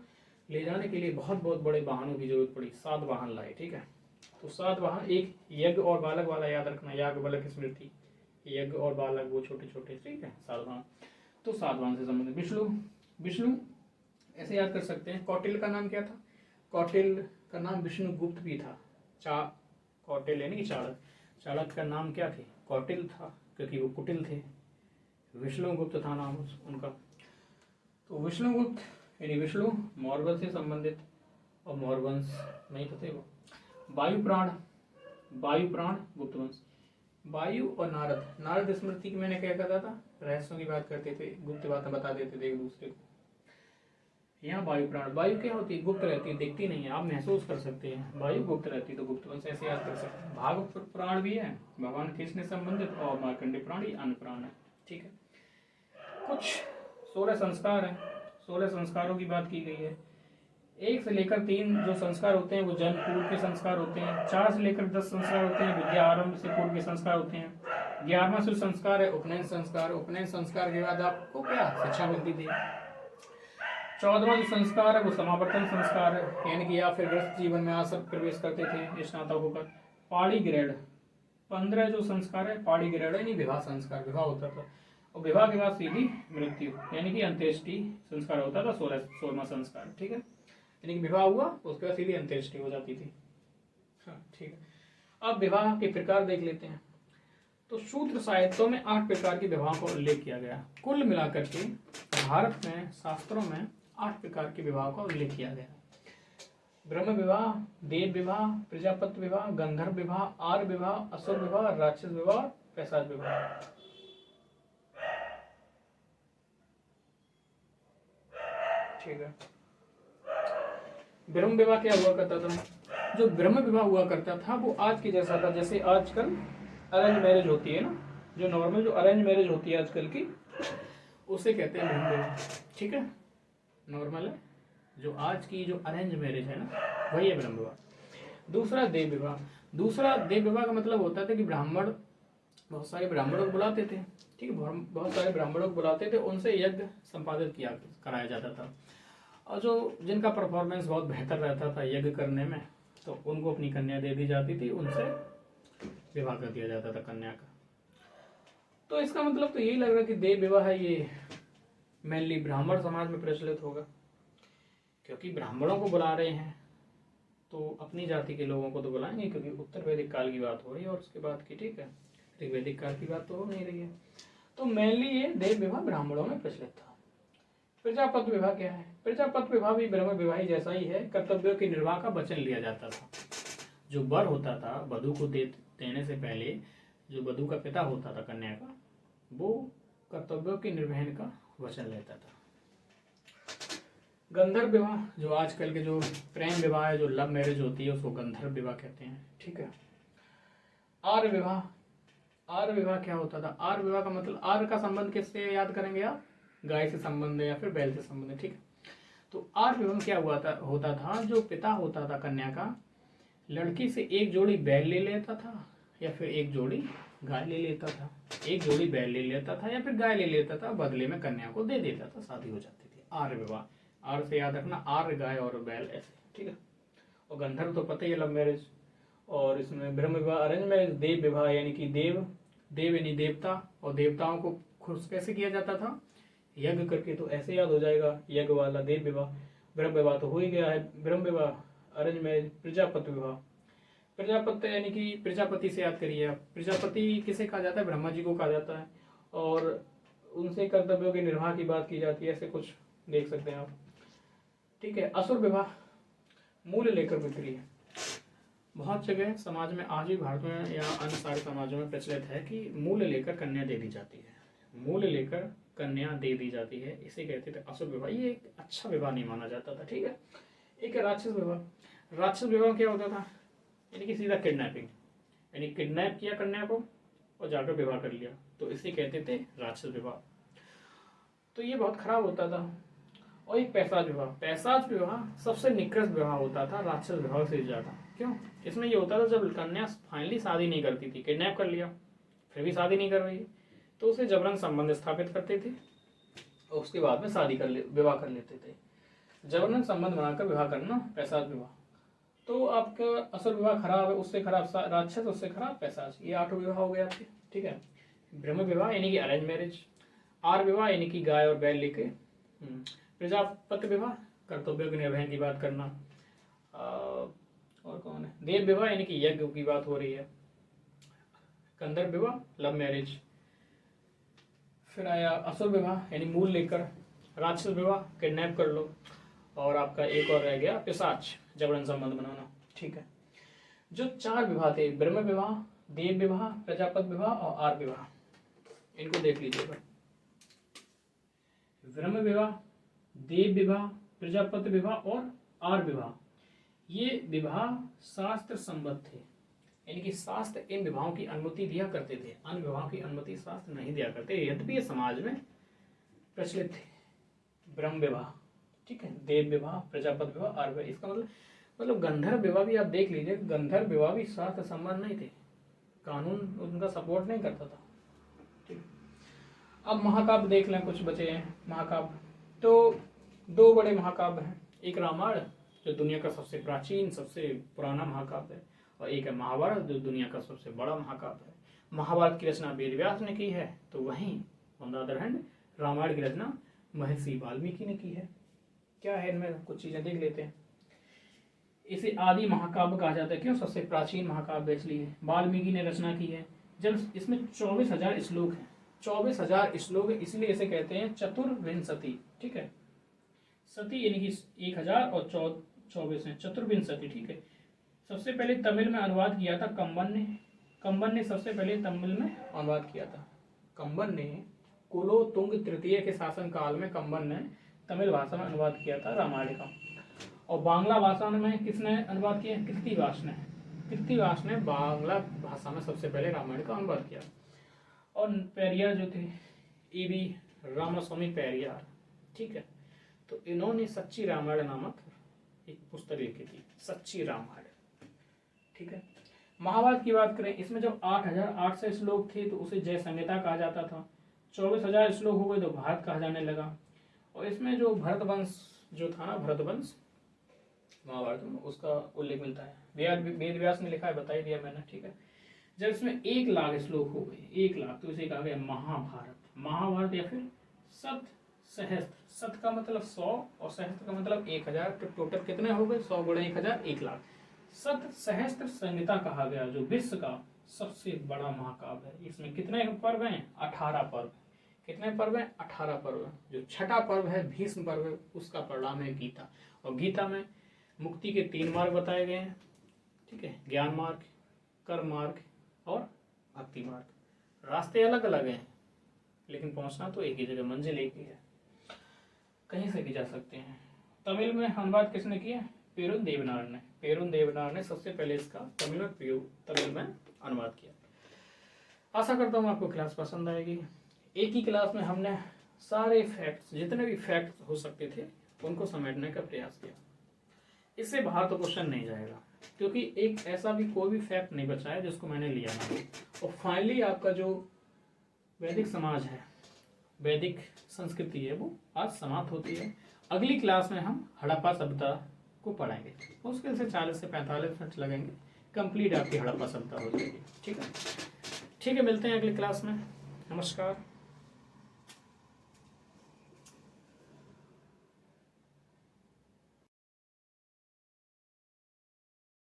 ले जाने के लिए बहुत बहुत बड़े वाहनों की जरूरत पड़ी। 7 वाहन लाए। ठीक है, तो 7 वाहन, एक यज्ञ और बालक वाला याद रखना, याज्ञवल्क्य स्मृति, यज्ञ और बालक वो छोटे छोटे। ठीक है, 7 वाहन, तो 7 वाहन से संबंधित। विष्णु ऐसे याद कर सकते हैं। कौटिल्य का नाम क्या था? कौटिल्य का नाम विष्णुगुप्त भी था। कौटिल्य यानी चाणक्य का नाम क्या थे? कौटिल्य था, क्योंकि वो कुटिल थे। विष्णुगुप्त था नाम उनका। तो विष्णुगुप्त यानी विष्णु मौर्य से संबंधित, और मौर्य वंश नहीं पता वो। वायु प्राण गुप्त वंश। वायु और नारद स्मृति की मैंने क्या कहा था, रहस्यों की बात करते थे, गुप्त बातें बता देते थे एक दूसरे को। यहाँ वायु प्राण, वायु क्या होती है? गुप्त रहती है, दिखती नहीं है, आप महसूस कर सकते हैं। वायु गुप्त रहती है, तो गुप्त वंश ऐसे याद कर सकते हैं। भागवत पुराण भी है, भगवान कृष्ण से संबंधित, और मार्कंडेय पुराण ये अन्य पुराण है। ठीक है, कुछ 16 संस्कार हैं। 16 संस्कारों की बात की गई है। 1 से लेकर 3 जो संस्कार होते हैं वो जन्म पूर्व के संस्कार होते हैं। 4 से लेकर 10 संस्कार होते हैं विद्या आरंभ से पूर्व के संस्कार होते हैं। 11वां जो संस्कार है उपनयन संस्कार। उपनयन संस्कार के बाद आपको क्या शिक्षा मिलती थी। 14वां जो संस्कार है वो समावर्तन संस्कार है, यानी कि या फिर गृहस्थ जीवन में आसक्त प्रवेश करते थे स्नातक होकर। पाड़ी ग्रेड 15 जो संस्कार है, पाड़ी ग्रेड यानी विवाह संस्कार, विवाह होता था, और विवाह के बाद सीधी मृत्यु यानी कि अंत्येष्टि संस्कार होता था। 16वां संस्कार। ठीक है, यानी कि विवाह हुआ उसके बाद सीधी अंत्येष्टि हो जाती थी। हाँ, ठीक है। अब विवाह के प्रकार देख लेते हैं। तो सूत्र साहित्यों में 8 प्रकार के विवाह का उल्लेख किया गया। कुल मिलाकर के भारत में शास्त्रों में 8 प्रकार के विवाह का उल्लेख किया गया। ब्रह्म विवाह, देव विवाह, प्रजापति विवाह, गंधर्व विवाह, आर्य विवाह, असुर विवाह, राक्षस विवाह, पैशाच विवाह। ठीक है। ब्रह्म विवाह क्या हुआ करता था? जो ब्रह्म विवाह हुआ करता था वो आज के जैसा था जैसे आजकल अरेंज मैरिज होती है ना, जो नॉर्मल जो अरेंज मैरिज होती है आजकल की, उसे कहते हैं ब्रह्म विवाह। ठीक है, नॉर्मल है, जो आज की जो अरेंज मैरिज है ना, वही है ब्रह्म विवाह। दूसरा देव विवाह। दूसरा देव विवाह का मतलब होता था कि ब्राह्मण बहुत सारे ब्राह्मणों को बुलाते थे, ठीक है, बहुत सारे ब्राह्मणों को बुलाते थे, उनसे यज्ञ संपादित किया कराया जाता था, और जो जिनका परफॉर्मेंस बहुत बेहतर रहता था यज्ञ करने में, तो उनको अपनी कन्या दे दी जाती थी, उनसे विवाह कर दिया जाता था कन्या का। तो इसका मतलब तो यही लग रहा है कि देव विवाह है ये मेनली ब्राह्मण समाज में प्रचलित होगा, क्योंकि ब्राह्मणों को बुला रहे हैं तो अपनी जाति के लोगों को तो बुलाएंगे, क्योंकि उत्तर वैदिक काल की बात हो रही है और उसके बाद की, ठीक है, ऋग्वैदिक काल की बात तो हो नहीं रही है। तो मेनली ये देव विवाह ब्राह्मणों में प्रचलित था। प्रजापत विवाह क्या है? प्रजापत विवाह भी ब्रह्म विवाही जैसा ही है। कर्तव्यों के निर्वाह का वचन लिया जाता था। जो वर होता था वधु को देने से पहले, जो वधु का पिता होता था कन्या का, वो कर्तव्यों के निर्वहन का वचन लेता था। गंधर्व विवाह, जो आजकल के जो प्रेम विवाह है, जो लव मैरिज होती है, उसको गंधर्व विवाह कहते हैं। ठीक है। आर्य विवाह। आर्य विवाह क्या होता था? आर्य विवाह का मतलब, आर्य का संबंध किससे याद करेंगे आप? गाय से संबंध है या फिर बैल से संबंध है। ठीक है। तो आर्य विवाह क्या होता था, जो पिता होता था कन्या का, लड़की से एक जोड़ी बैल ले लेता था या फिर एक जोड़ी गाय ले लेता था। एक जोड़ी बैल ले लेता था या फिर गाय ले लेता था, बदले में कन्या को दे देता था, शादी हो जाती थी। आर्य विवाह, आर्य से याद रखना, आर्य गाय और बैल ऐसे। ठीक है। और गंधर्व तो पता ही है, लव मैरिज। और इसमें ब्रह्म विवाह अरेंज मैरिज। देव विवाह यानी कि देव यानी देवता, और देवताओं को खुश कैसे किया जाता था? यज्ञ करके। तो ऐसे याद हो जाएगा, यज्ञ वाला देव विवाह। ब्रह्म विवाह तो हो ही गया है, ब्रह्म विवाह अरेंज मैरिज। प्रजापति विवाह, प्रजापति यानी कि प्रजापति से याद करिए आप। प्रजापति किसे कहा जाता है? ब्रह्मा जी को कहा जाता है, और उनसे कर्तव्यों के निर्वाह की बात की जाती है, ऐसे कुछ देख सकते हैं आप। ठीक है। असुर विवाह, मूल्य लेकर बिक्री है। बहुत जगह समाज में आज भी, भारत में या अन्य सारे समाजों में प्रचलित है कि मूल्य लेकर कन्या दे दी जाती है। मूल्य लेकर कन्या दे दी जाती है, इसे कहते थे असुर विवाह। ये एक अच्छा विवाह नहीं माना जाता था। ठीक है। एक है राक्षस विवाह। राक्षस विवाह क्या होता था? यानी कि सीधा किडनैपिंग, यानी किडनैप किया कन्या को और जाकर विवाह कर लिया, तो इसे कहते थे राक्षस विवाह। तो ये बहुत खराब होता था। और एक पैशाच विवाह। पैशाच विवाह सबसे निकृष्ट विवाह होता था राक्षस विवाह से ज्यादा। क्यों? इसमें ये होता था, जब कन्या फाइनली शादी नहीं करती थी, किडनैप कर लिया, फिर भी शादी नहीं कर रही, तो उसे जबरन संबंध स्थापित करते थे और उसके बाद में विवाह कर लेते थे। जबरन संबंध बनाकर विवाह करना पैशाच विवाह। तो आपका असुर विवाह खराब है, उससे खराब राक्षस, उससे खराब पैशाच। ये 8 विवाह हो गए आपके। ठीक है। ब्रह्म विवाह यानी कि अरेंज मैरिज। आर्य विवाह यानी कि गाय और बैल लेके। प्रजापति विवाह, कर्तव्यों के निर्वहन की बात करना। और कौन है? देव विवाह यानी कि यज्ञ की बात हो रही है। गंधर्व विवाह, लव मैरिज। फिर आया असुर विवाह यानी मूल लेकर। राक्षस विवाह, किडनैप कर लो। और आपका एक और रह गया पिशाच, जबरन संबंध बनाना। ठीक है। जो 4 विवाह थे, ब्रह्म विवाह, देव विवाह, प्रजापति विवाह और आर्य विवाह, इनको देख लीजिएगा। ब्रह्म विवाह, देव विवाह, प्रजापति विवाह और आर्य विवाह, ये विवाह शास्त्र संबद्ध थे, यानी कि शास्त्र इन विवाहों की अनुमति दिया करते थे। अन्य विवाहों की अनुमति शास्त्र नहीं दिया करते, यद्यपि ये समाज में प्रचलित थे। ब्रह्म विवाह, ठीक है, देव विवाह, प्रजापति विवाह, आर्य विवाह। इसका मतलब गंधर्व विवाह भी आप देख लीजिए, गंधर्व विवाह भी शास्त्र संबद्ध नहीं थे, कानून उनका सपोर्ट नहीं करता था। ठीक। अब महाकाव्य देख लें, कुछ बचे हैं महाकाव्य। तो 2 बड़े महाकाव्य हैं, एक रामायण जो दुनिया का सबसे प्राचीन, सबसे पुराना महाकाव्य है, और एक है महाभारत जो दुनिया का सबसे बड़ा महाकाव्य है। महाभारत की रचना वेद व्यास ने की है, तो वहीं on the other hand Ramayan की रचना महर्षि वाल्मीकि ने की है। क्या है इनमें, कुछ चीजें देख लेते हैं। इसे आदि महाकाव्य कहा जाता है। क्यों? सबसे प्राचीन महाकाव्य इसलिए। वाल्मीकि ने रचना की है, जब इसमें 24,000 श्लोक हैं। 24,000 श्लोक है, इसलिए इसे कहते हैं चतुर्विंशति। ठीक है। सती यानी कि 1000 और 24 है, चतुर्विंशति। ठीक है। सबसे पहले तमिल में अनुवाद किया था कंबन ने सबसे पहले तमिल में अनुवाद किया था। कंबन ने कुलोतुंग तृतीय के शासन काल में कंबन ने तमिल भाषा में अनुवाद किया था रामायण का। और बांग्ला भाषा में किसने अनुवाद किया? कृत्तिवास ने। कृत्तिवास ने बांग्ला भाषा में सबसे पहले रामायण का अनुवाद किया। और पेरियार जो थे, ईवी रामास्वामी पेरियार, ठीक है, तो इन्होंने सच्ची रामायण नामक एक पुस्तक लिखी थी, सच्ची रामायण, ठीक है। महाभारत की बात करें, इसमें जब 8,800 श्लोक थे तो उसे जय संहिता कहा जाता था। 24,000 श्लोक हो गए तो भारत कहा जाने लगा। और इसमें जो भरतवंश जो था ना, भरतवंश महाभारत में उसका उल्लेख मिलता है। वेद व्यास ने लिखा है, बता ही दिया मैंने, ठीक है। जब इसमें 1 लाख श्लोक हो गए, 1 लाख, तो इसे कहा गया महाभारत। महाभारत या फिर शत सहस्त्र, शत का मतलब 100 और सहस्त्र का मतलब 1000, तो टोटल कितने हो गए? 100 गुणा 1000, 1 लाख। शत सहस्त्र संहिता कहा गया, जो विश्व का सबसे बड़ा महाकाव्य है। इसमें कितने पर्व हैं? 18 पर्व। कितने पर्व हैं? 18 पर्व। जो छठा पर्व है भीष्म पर्व, उसका परिणाम है गीता। और गीता में मुक्ति के 3 मार्ग बताए गए हैं, ठीक है, ज्ञान मार्ग, कर्म मार्ग और भक्ति मार्ग। रास्ते अलग अलग हैं लेकिन पहुंचना तो एक ही जगह, मंजिल एक ही है, कहीं से भी जा सकते हैं। तमिल में अनुवाद किसने किया? पेरुन देवनार ने। पेरुन देवनार ने सबसे पहले इसका तमिल में अनुवाद किया। आशा करता हूँ आपको क्लास पसंद आएगी। एक ही क्लास में हमने सारे फैक्ट्स, जितने भी फैक्ट्स हो सकते थे, उनको समेटने का प्रयास किया। इससे बाहर तो क्वेश्चन नहीं जाएगा, क्योंकि एक ऐसा भी कोई भी फैक्ट नहीं बचा है जिसको मैंने लिया ना। और फाइनली आपका जो वैदिक समाज है, वैदिक संस्कृति है, वो आज समाप्त होती है। अगली क्लास में हम हड़प्पा सभ्यता को पढ़ाएंगे। मुश्किल से 40 से 45 मिनट लगेंगे, कंप्लीट आपकी हड़प्पा सभ्यता हो जाएगी, ठीक है। ठीक है, मिलते हैं अगली क्लास में। नमस्कार।